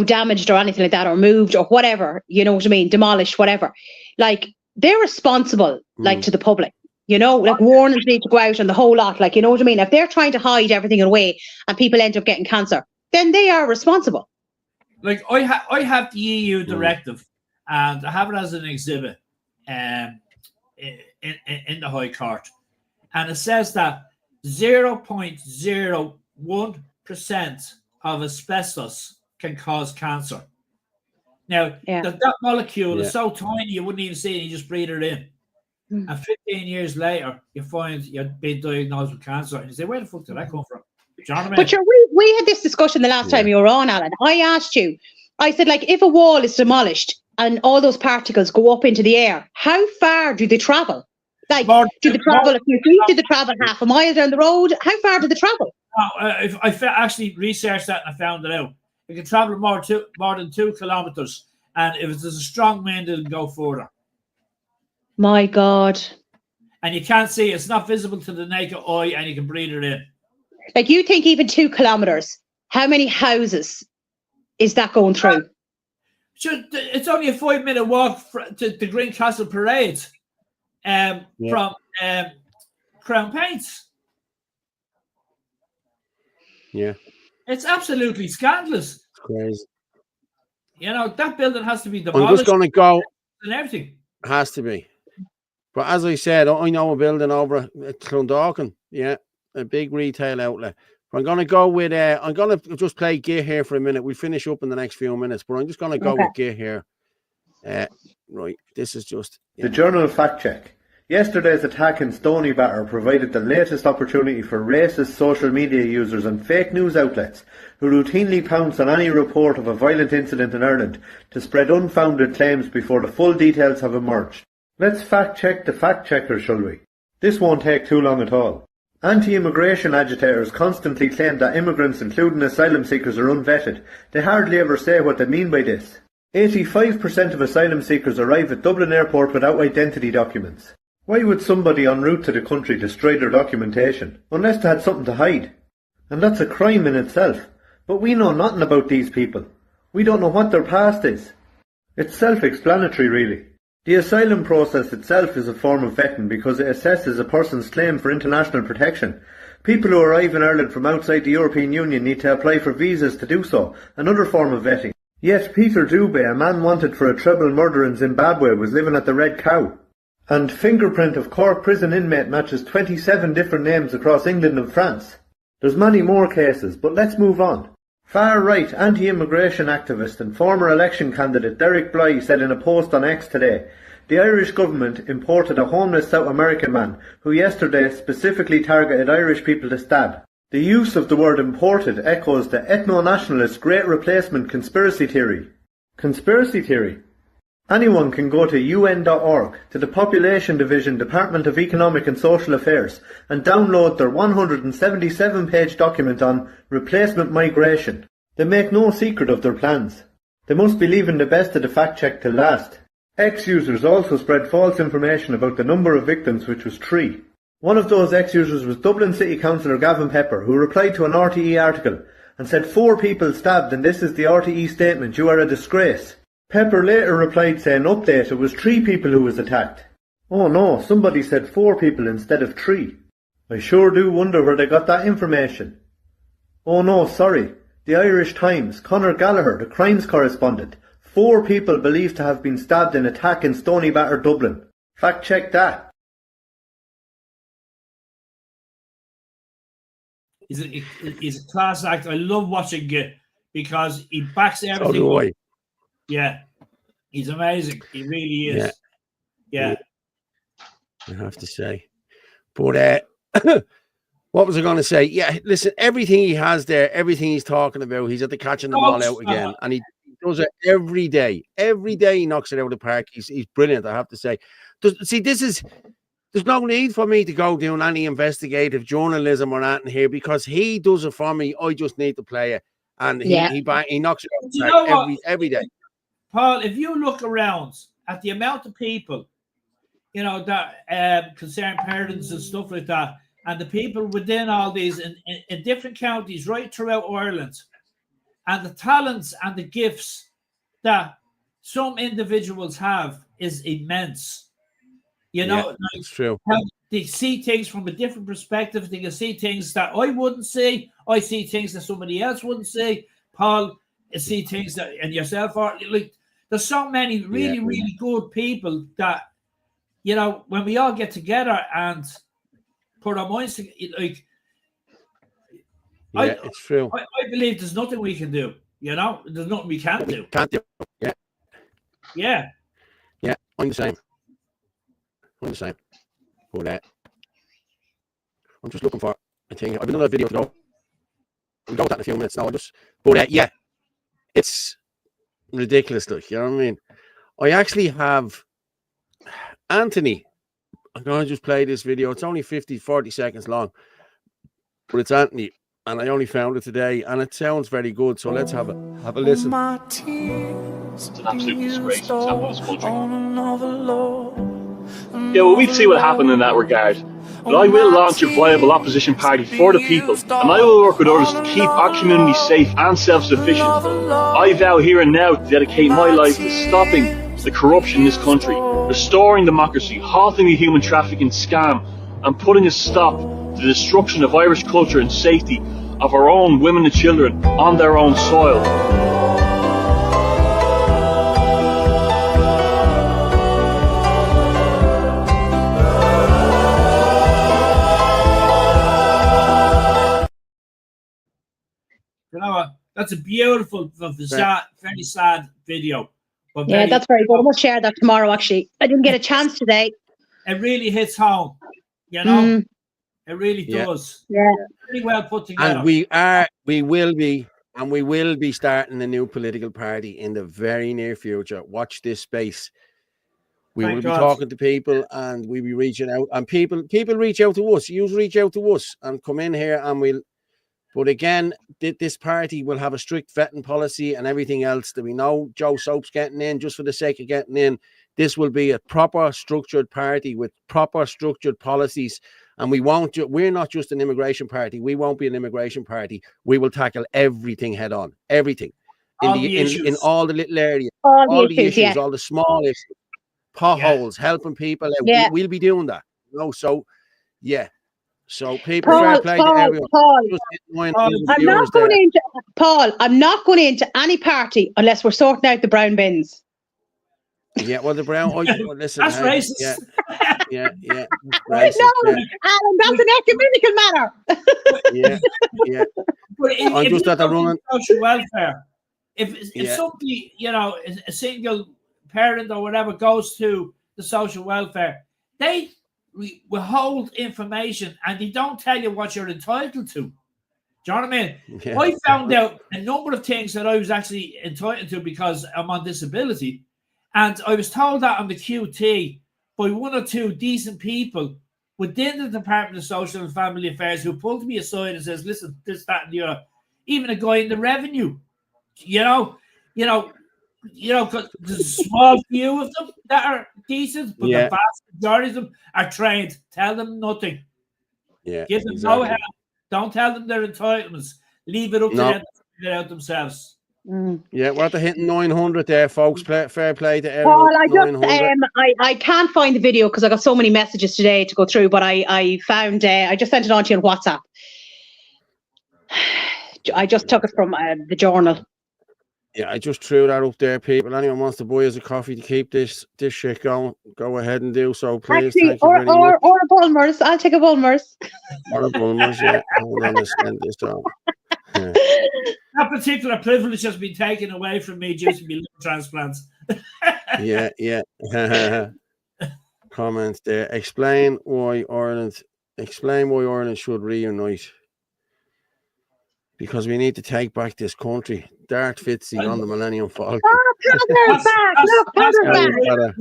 damaged or anything like that, or moved or whatever, you know what I mean, demolished, whatever. Like, they're responsible, like, to the public, like warnings need to go out and the whole lot, like, you know what I mean? If they're trying to hide everything away and people end up getting cancer, then they are responsible. Like I have the EU directive, and I have it as an exhibit in the High Court, and it says that 0.01% of asbestos can cause cancer. Now, that molecule is so tiny you wouldn't even see it, you just breathe it in. And 15 years later, you find you've been diagnosed with cancer, and you say, where the fuck did that come from? Do you know what I mean? But we had this discussion the last time you were on, Alan. I asked you, I said, like, if a wall is demolished and all those particles go up into the air, how far do they travel? Like, do they travel a few feet? Do they travel half a mile down the road? How far do they travel? I actually researched that and I found it out. It can travel more than 2 kilometers, and if there's a strong wind, it'll go further. My God. And you can't see, it's not visible to the naked eye, and you can breathe it in. Like, you think even 2 kilometers, how many houses is that going through? Sure, it's only a 5-minute walk to the Green Castle Parade from Crown Paints. Yeah. It's absolutely scandalous. It's crazy. You know, that building has to be demolished. I'm just going to go. And everything. Has to be. But as I said, I know a building over at Clondalkin. Yeah, a big retail outlet. But I'm going to go with, I'm going to just play Gear here for a minute. We'll finish up in the next few minutes, but I'm just going to go with Gear here. Right, this is just... The Journal Fact Check. Yesterday's attack in Stoneybatter provided the latest opportunity for racist social media users and fake news outlets who routinely pounce on any report of a violent incident in Ireland to spread unfounded claims before the full details have emerged. Let's fact check the fact checkers, shall we? This won't take too long at all. Anti-immigration agitators constantly claim that immigrants, including asylum seekers, are unvetted. They hardly ever say what they mean by this. 85% of asylum seekers arrive at Dublin Airport without identity documents. Why would somebody en route to the country destroy their documentation, unless they had something to hide? And that's a crime in itself. But we know nothing about these people. We don't know what their past is. It's self-explanatory, really. The asylum process itself is a form of vetting because it assesses a person's claim for international protection. People who arrive in Ireland from outside the European Union need to apply for visas to do so, another form of vetting. Yet Peter Dubé, a man wanted for a treble murder in Zimbabwe, was living at the Red Cow. And fingerprint of Cork prison inmate matches 27 different names across England and France. There's many more cases, but let's move on. Far-right anti-immigration activist and former election candidate Derek Bly said in a post on X today, the Irish government imported a homeless South American man who yesterday specifically targeted Irish people to stab. The use of the word imported echoes the ethno-nationalist Great Replacement conspiracy theory. Conspiracy theory? Anyone can go to UN.org, to the Population Division Department of Economic and Social Affairs, and download their 177-page document on replacement migration. They make no secret of their plans. They must be leaving the best of the fact check till last. X-users also spread false information about the number of victims, which was 3. One of those X-users was Dublin City Councillor Gavin Pepper, who replied to an RTE article and said 4 people stabbed and this is the RTE statement, you are a disgrace. Pepper later replied saying, update, it was 3 people who was attacked. Oh no, somebody said 4 people instead of 3. I sure do wonder where they got that information. Oh no, sorry. The Irish Times, Conor Gallagher, the crimes correspondent. 4 people believed to have been stabbed in attack in Stoneybatter, Dublin. Fact check that. He's a class act. I love watching it because he backs everything. So do I. Yeah, he's amazing. He really is. Yeah. I have to say. But what was I going to say? Yeah, listen, everything he has there, everything he's talking about, he's at the catching the ball out again. And he does it every day. Every day he knocks it out of the park. He's brilliant, I have to say. There's no need for me to go doing any investigative journalism or anything here because he does it for me. I just need to play it. And he knocks it out of the park every day. Paul, if you look around at the amount of people, you know, that concerned parents and stuff like that, and the people within all these in different counties right throughout Ireland, and the talents and the gifts that some individuals have is immense. You know, it's true. They see things from a different perspective. They can see things that I wouldn't see. I see things that somebody else wouldn't see. Paul, see things that, and yourself, or like, there's so many really good people that, you know, when we all get together and put our minds together, like, it's true. I believe there's nothing we can do. You know, there's nothing we can't do. Yeah. I'm the same. But I'm just looking for a thing. I've another video to go. We'll go with that in a few minutes now. But it's ridiculous. Like, you know what I mean? I actually have Anthony. I'm going to just play this video. It's only 40 seconds long, but it's Anthony, and I only found it today, and it sounds very good. So let's have a listen. It's an absolute disgrace what's happened in this country. Yeah, well, we'd see what happened in that regard. But I will launch a viable opposition party for the people, and I will work with others to keep our community safe and self-sufficient. I vow here and now to dedicate my life to stopping the corruption in this country, restoring democracy, halting the human trafficking scam, and putting a stop to the destruction of Irish culture and safety of our own women and children on their own soil. You know what? That's a beautiful, very sad video. But that's very good. I must share that tomorrow, actually. I didn't get a chance today. It really hits home, you know? It really does. Yeah. Pretty well put together. And we will be starting a new political party in the very near future. Watch this space. We will be talking to people, and we'll be reaching out, and people reach out to us. You reach out to us and come in here, and we'll. But again, this party will have a strict vetting policy and everything else. That we know Joe Soap's getting in just for the sake of getting in. This will be a proper structured party with proper structured policies. And we're not just an immigration party. We won't be an immigration party. We will tackle everything head on. Everything. In all the little areas. All the issues, all the small issues. Potholes, helping people out. We'll be doing that. You know, so So people fair play to everyone. I'm not going into any party unless we're sorting out the brown bins. Yeah, well, the brown. Listen, that's racist. Yeah. Racist, Alan, that's an ecumenical matter. But I'm just at the running social welfare. If somebody, you know, a single parent or whatever goes to the social welfare, they withhold information and they don't tell you what you're entitled to. Do you know what I mean? Yeah. I found out a number of things that I was actually entitled to because I'm on disability. And I was told that on the QT by one or two decent people within the Department of Social and Family Affairs who pulled me aside and says, listen, this, that, and the other. Even a guy in the revenue, you know, because there's a small few of them that are decent, but the vast majority of them are trained. Tell them nothing. Give them no help. Don't tell them their entitlements. Leave it up to them to figure it out themselves. Yeah, we're at the hitting 900 there, folks. Fair play to everyone. Paul, I can't find the video because I got so many messages today to go through, but I found I just sent it on to you on WhatsApp. I just took it from the journal. Yeah, I just threw that up there, people. Anyone wants to buy us a coffee to keep this shit going, go ahead and do so, please. Actually, thank you very much. Or a Bulmers. I'll take a Bulmers. Or a Bulmers, yeah. Hold on, let's send this down. Yeah. That particular privilege has been taken away from me due to my liver transplants. Yeah. Comments there. Explain why Ireland should reunite. Because we need to take back this country. Dart Fitzy on the Millennium Falcon.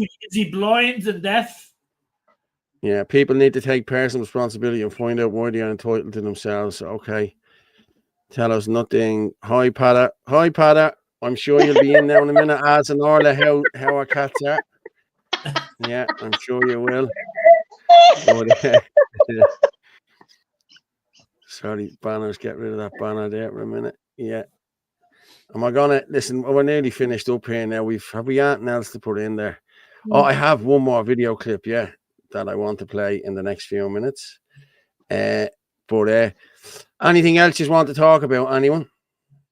Is he blind and deaf? Yeah, people need to take personal responsibility and find out why they are entitled to themselves. Okay. Tell us nothing. Hi, Padda. I'm sure you'll be in now in a minute. As and Orla, how our cats are. Yeah, I'm sure you will. But, sorry, banners. Get rid of that banner there for a minute. Yeah. Am I gonna listen? We're nearly finished up here now. Have we anything else to put in there? Oh, I have one more video clip, that I want to play in the next few minutes. But anything else you want to talk about, anyone?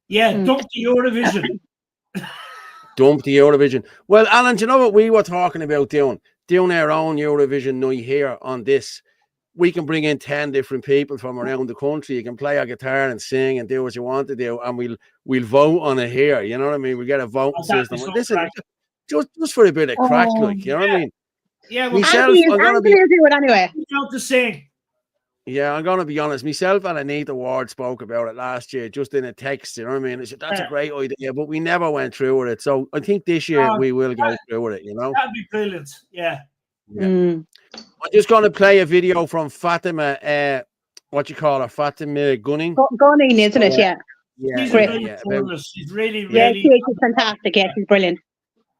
Yeah, dump the Eurovision. Dump the Eurovision. Well, Alan, do you know what we were talking about doing? Doing our own Eurovision night here on this. We can bring in 10 different people from around the country. You can play a guitar and sing and do what you want to do, and we'll vote on it here. You know what I mean? We get a voting system. So listen, just for a bit of crack, like, you know what I mean? Yeah, well, Anthony will do it anyway. To sing. Yeah, I'm gonna be honest. Myself and Anita Ward spoke about it last year, just in a text. You know what I mean? I said that's a great idea, but we never went through with it. So I think this year we will go through with it. You know, that'd be brilliant. Yeah. I'm just gonna play a video from Fatima. What you call her? Fatima Gunning. Gunning, isn't it? Yeah. Yeah. She's really, yeah, she's fantastic. Yeah, she's brilliant.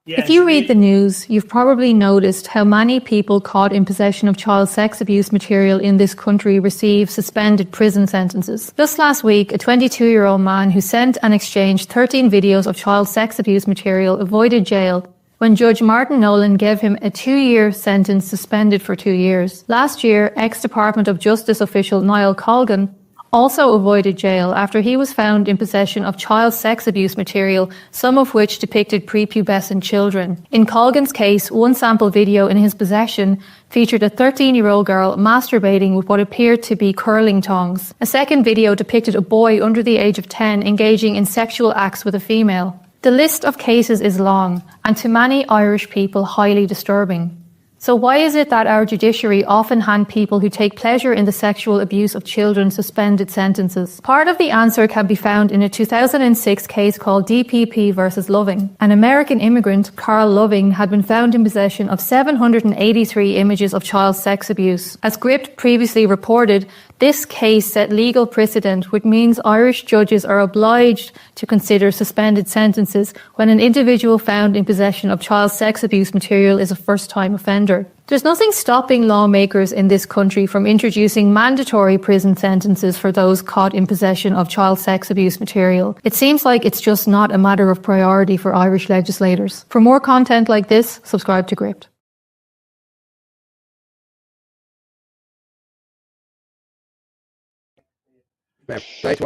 Yeah, if you read the news, you've probably noticed how many people caught in possession of child sex abuse material in this country receive suspended prison sentences. Just last week, a 22-year-old man who sent and exchanged 13 videos of child sex abuse material avoided jail when Judge Martin Nolan gave him a 2-year sentence suspended for 2 years. Last year, ex-Department of Justice official Niall Colgan also avoided jail after he was found in possession of child sex abuse material, some of which depicted prepubescent children. In Colgan's case, one sample video in his possession featured a 13-year-old girl masturbating with what appeared to be curling tongs. A second video depicted a boy under the age of 10 engaging in sexual acts with a female. The list of cases is long, and to many Irish people highly disturbing. So why is it that our judiciary often hand people who take pleasure in the sexual abuse of children suspended sentences? Part of the answer can be found in a 2006 case called DPP versus Loving. An American immigrant, Carl Loving, had been found in possession of 783 images of child sex abuse. As Gript previously reported, this case set legal precedent, which means Irish judges are obliged to consider suspended sentences when an individual found in possession of child sex abuse material is a first-time offender. There's nothing stopping lawmakers in this country from introducing mandatory prison sentences for those caught in possession of child sex abuse material. It seems like it's just not a matter of priority for Irish legislators. For more content like this, subscribe to Gript.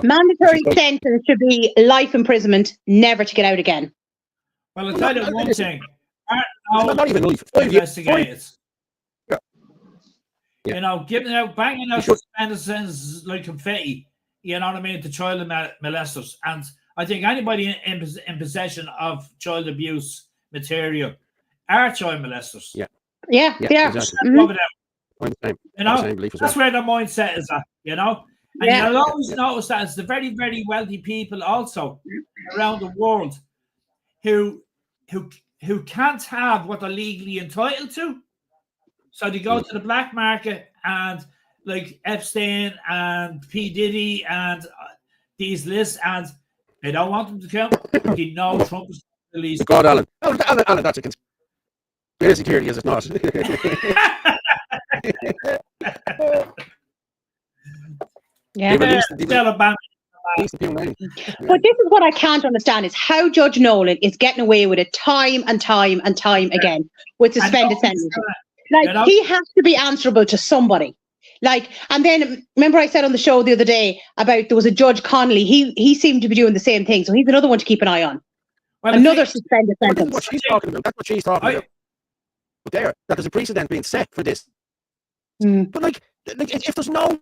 Mandatory sentence should be life imprisonment, never to get out again. Well, I'll tell you one thing. Not even life. Investigators. Yeah. You know, banging out suspended sentences like confetti, you know what I mean, to child molesters. And I think anybody in possession of child abuse material are child molesters. Yeah, they are. Exactly. You know, that's where the mindset is at, you know. And you'll always notice that it's the very, very wealthy people also around the world who can't have what they're legally entitled to. So they go to the black market and like Epstein and P. Diddy and these lists, and they don't want them to come. They know Trump is released. God, Alan, that's a conspiracy theory, is it not? Yeah. But this is what I can't understand is how Judge Nolan is getting away with it time and time and time again with suspended sentences. Like, he has to be answerable to somebody. Like, and then remember I said on the show the other day about there was a Judge Connolly. He seemed to be doing the same thing. So he's another one to keep an eye on. Well, another suspended sentence. That's what she's talking about. That's what she's talking about. But that there's a precedent being set for this. But like if there's no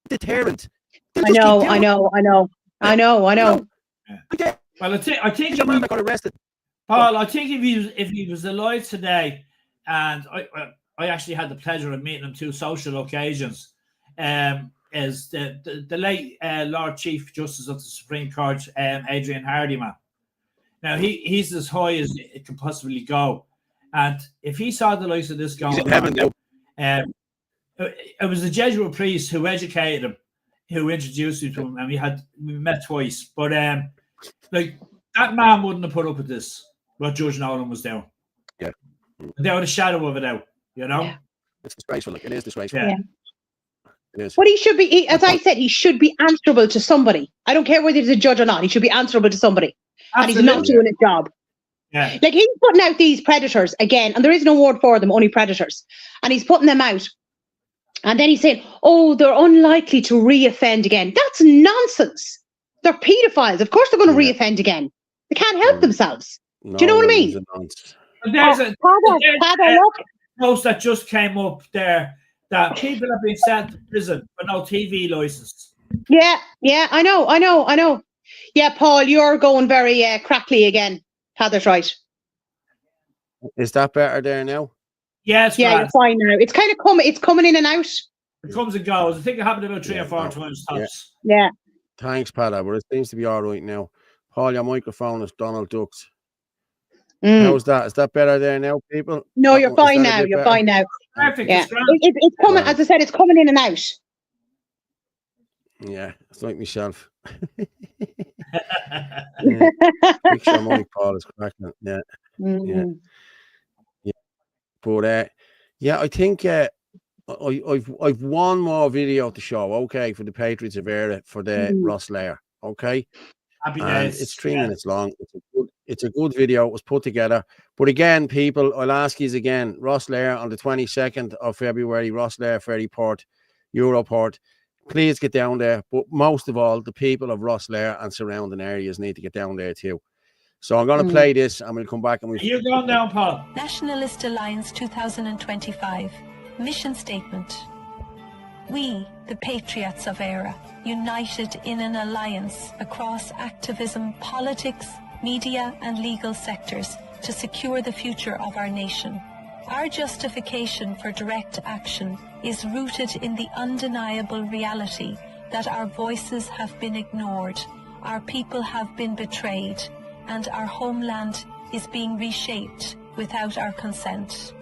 deterrent. I know. Well, I think your man got arrested. Paul, I think if he was alive today, and I actually had the pleasure of meeting him 2 social occasions, is the late Lord Chief Justice of the Supreme Court, Adrian Hardiman. Now he's as high as it can possibly go, and if he saw the likes of this going on, it was a Jesuit priest who educated him, who introduced him to him, and we met twice. But like that man wouldn't have put up with this, what Judge Nolan was doing. Yeah, without a shadow of a doubt, you know. Yeah. It's disgraceful. Like, it is disgraceful. Yeah. It is. But he should be, as I said, he should be answerable to somebody. I don't care whether he's a judge or not. He should be answerable to somebody. Absolutely. And he's not doing his job. Yeah. Like, he's putting out these predators again, and there is no word for them, only predators. And he's putting them out. And then he's saying, oh, they're unlikely to re-offend again. That's nonsense. They're paedophiles. Of course they're going to reoffend again. They can't help themselves. No, Do you know what I mean? There's a Father, look. post that just came up there that people have been sent to prison for no TV license. Yeah, I know. Yeah, Paul, you're going very crackly again. Heather's right. Is that better there now? Yes, yeah, you're fine now. It's kind of coming in and out. It comes and goes. I think it happened about 3 or 4 times. Yeah. Thanks, Pada, but it seems to be all right now. Paul, your microphone is Donald Duck's. How's that? Is that better there now, people? No, you're fine now. You're fine now. Perfect. Yeah. It's coming, as I said, it's coming in and out. Yeah, it's like myself. Fix your mic, Paul, is cracking. Yeah. But I think I've one more video to show, okay, for the Patriots of Era for the Ross Lair, okay. Happy and days. It's 3 minutes long. It's a good video. It was put together. But again, people, I'll ask you again. Ross Lair on the 22nd of February, Ross Lair Ferryport, Europort. Please get down there. But most of all, the people of Ross Lair and surrounding areas need to get down there too. So I'm going to play this and we'll come back and we'll... You're going down, Paul. Nationalist Alliance 2025. Mission Statement. We, the Patriots of Era, united in an alliance across activism, politics, media and legal sectors to secure the future of our nation. Our justification for direct action is rooted in the undeniable reality that our voices have been ignored, our people have been betrayed, and our homeland is being reshaped without our consent.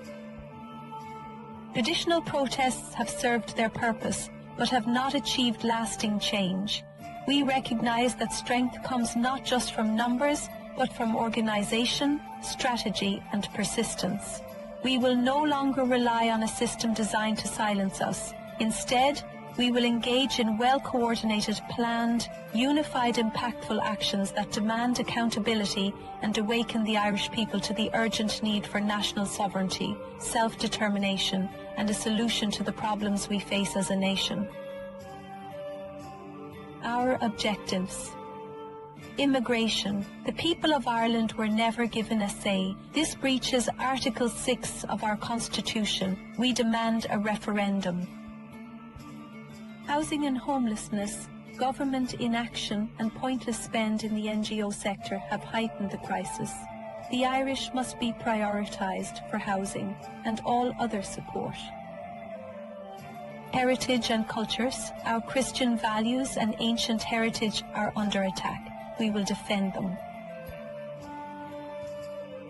Traditional protests have served their purpose, but have not achieved lasting change. We recognize that strength comes not just from numbers, but from organization, strategy, and persistence. We will no longer rely on a system designed to silence us. Instead, we will engage in well-coordinated, planned, unified, impactful actions that demand accountability and awaken the Irish people to the urgent need for national sovereignty, self-determination, and a solution to the problems we face as a nation. Our objectives. Immigration. The people of Ireland were never given a say. This breaches Article 6 of our Constitution. We demand a referendum. Housing and homelessness, government inaction and pointless spend in the NGO sector have heightened the crisis. The Irish must be prioritised for housing and all other support. Heritage and cultures, our Christian values and ancient heritage are under attack. We will defend them.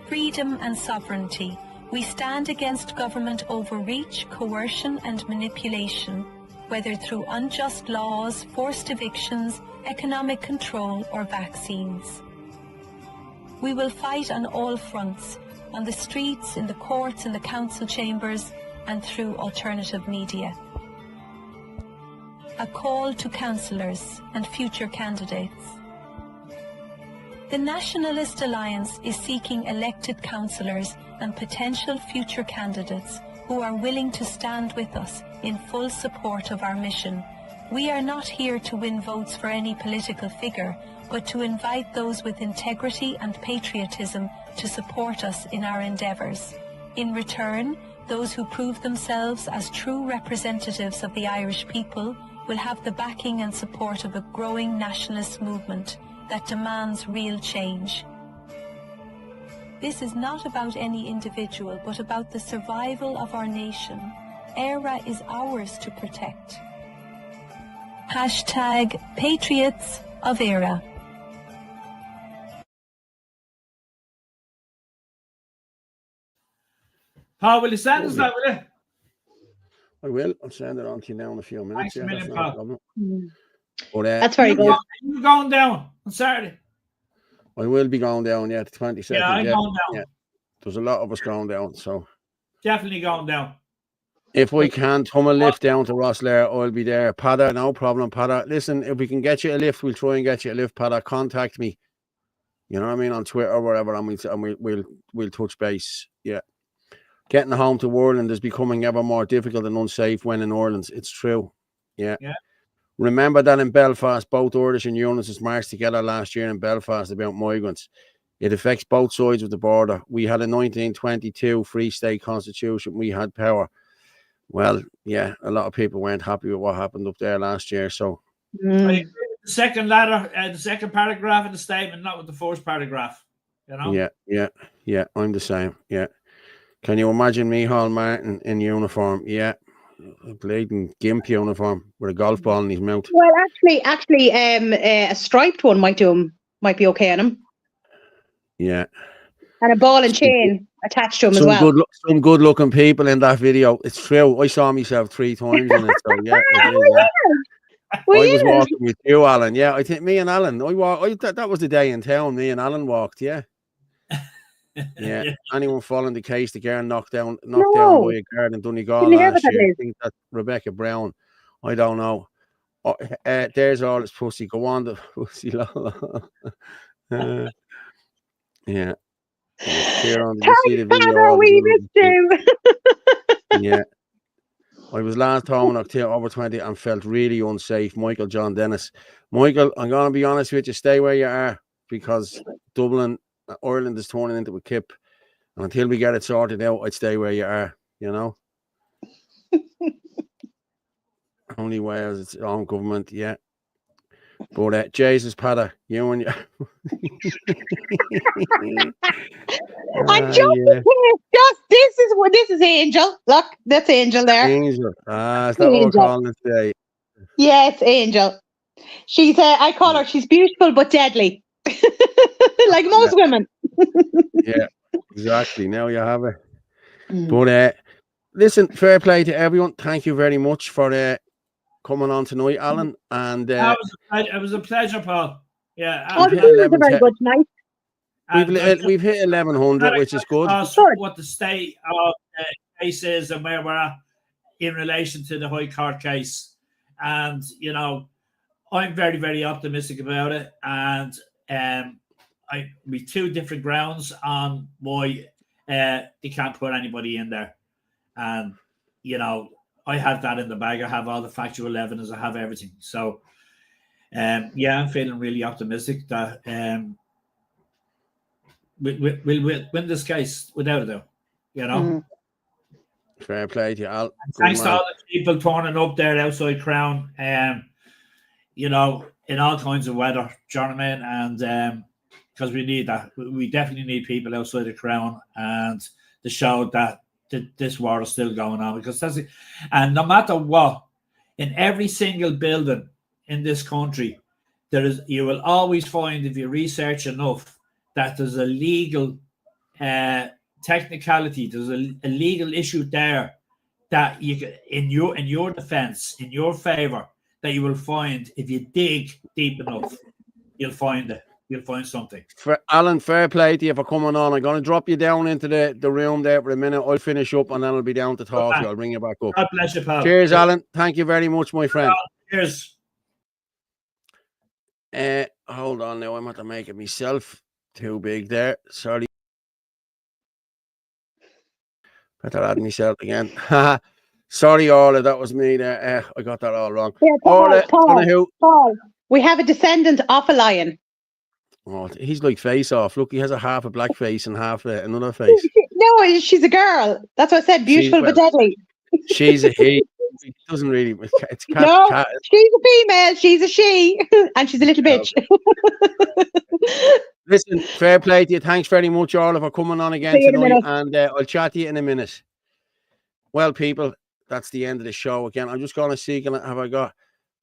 Freedom and sovereignty. We stand against government overreach, coercion and manipulation, whether through unjust laws, forced evictions, economic control or vaccines. We will fight on all fronts, on the streets, in the courts, in the council chambers and through alternative media. A call to councillors and future candidates. The Nationalist Alliance is seeking elected councillors and potential future candidates who are willing to stand with us in full support of our mission. We are not here to win votes for any political figure, but to invite those with integrity and patriotism to support us in our endeavours. In return, those who prove themselves as true representatives of the Irish people will have the backing and support of a growing nationalist movement that demands real change. This is not about any individual, but about the survival of our nation. ERA is ours to protect. Hashtag Patriots of ERA. Paul, will you send us that, will you? I will. I'll send it on to you now in a few minutes. Thanks a million, Paul. But, that's very good. You're going down on Saturday. I will be going down, the 22nd. Yeah, I'm going down. Yeah. There's a lot of us going down, so. Definitely going down. If we can come a lift down to Ross Lair, I'll be there. Pada, no problem, Pada. Listen, if we can get you a lift, we'll try and get you a lift, Pada. Contact me. You know what I mean? On Twitter or wherever, and we'll touch base. Yeah. Getting home to Ireland is becoming ever more difficult and unsafe when in Ireland. It's true. Yeah. Remember that in Belfast, both Irish and Unionists marched together last year in Belfast about migrants. It affects both sides of the border. We had a 1922 Free State Constitution. We had power. Well, yeah, a lot of people weren't happy with what happened up there last year. So, I agree with the second letter, the second paragraph of the statement, not with the first paragraph. You know? Yeah. I'm the same. Yeah. Can you imagine Micheál Martin in uniform? Yeah. A bleeding gimp uniform with a golf ball in his mouth. Well, actually, a striped one might be okay on him. Yeah. And a ball and chain attached to him as well. Some good looking people in that video. It's true. I saw myself 3 times in it. So yeah, it is, yeah. I was walking with you, Alan. Yeah, I think me and Alan. That was the day in town. Me and Alan walked. Yeah. Yeah. Anyone following the case, the girl knocked down by a guard in Donegal last year. I think that's Rebecca Brown. I don't know. There's all this pussy. Go on, the pussy. Yeah. Kieran, did you see the video? We missed him. Yeah. I was last home in October 20 and felt really unsafe. Michael John Dennis. Michael, I'm going to be honest with you. Stay where you are because Dublin, Ireland is turning into a kip. And until we get it sorted out, I'd stay where you are, you know? Only Wales, it's own government, yeah. But Jesus, Padder, you and you. I'm joking. Yeah. This is Angel. Look, that's Angel there. Angel. Is that what we're calling it today? Yeah, it's Angel. She's I call her, she's beautiful but deadly. Like most women. Yeah, exactly. Now you have it. But listen, fair play to everyone. Thank you very much for coming on tonight, Alan. And it was a pleasure, Paul. Yeah. It was a very good night. We've hit 1100, which is good. What the state of the case is and where we're at in relation to the High Court case. And, you know, I'm very, very optimistic about it. And we 2 different grounds on why they can't put anybody in there. And, you know, I have that in the bag. I have all the factual evidence. I have everything. So, I'm feeling really optimistic that we'll win this case without a doubt. You know. Fair play to you, Al. Thanks to all the people turning up there outside Crown. You know, in all kinds of weather. Do you know what I mean? And because we need that, we definitely need people outside the Crown and to show that this war is still going on, because that's it. And no matter what, in every single building in this country, you will always find, if you research enough, that there's a legal technicality, there's a legal issue there that you can, in your defense, in your favor, that you will find if you dig deep enough, you'll find it. You'll find something. Alan, fair play to you for coming on. I'm going to drop you down into the room there for a minute. I'll finish up and then I'll be down to talk to you. I'll bring you back up. God bless you, pal. Cheers, Alan. Thank you very much, my friend. Cheers. Hold on now. I'm going to make it myself too big there. Sorry. Better add myself again. Sorry, Orla. That was me there. I got that all wrong. Yeah, Paul, we have a descendant of a lion. Oh, he's like Face Off. Look, he has a half a black face and half another face. No, she's a girl. That's what I said. Beautiful but deadly. She's a he. It doesn't really. It's cat. No, cat. She's a female. She's a she, and she's a little bitch. Listen, fair play to you. Thanks very much, Orla, for coming on again tonight, and I'll chat to you in a minute. Well, people, that's the end of the show again. I'm just going to see. Have I got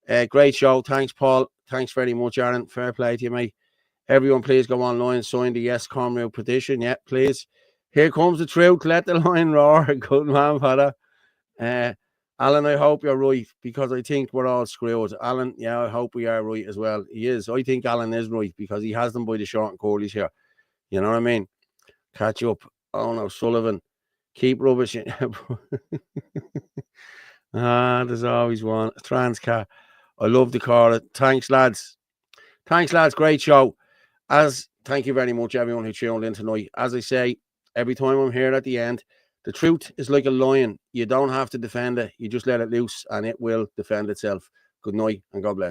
a great show? Thanks, Paul. Thanks very much, Aaron. Fair play to you, mate. Everyone, please go online, sign the Yes Cornwall petition. Yeah, please. Here comes the truth. Let the lion roar. Good man, Father. Alan, I hope you're right, because I think we're all screwed. Alan, yeah, I hope we are right as well. He is. I think Alan is right, because he has them by the short and curlies here. You know what I mean? Catch up. Oh no, Sullivan. Keep rubbish. There's always one. Trans car. I love the car. Thanks, lads. Thanks, lads. Great show. Thank you very much, everyone who tuned in tonight. As I say, every time I'm here at the end, the truth is like a lion. You don't have to defend it. You just let it loose and it will defend itself. Good night and God bless.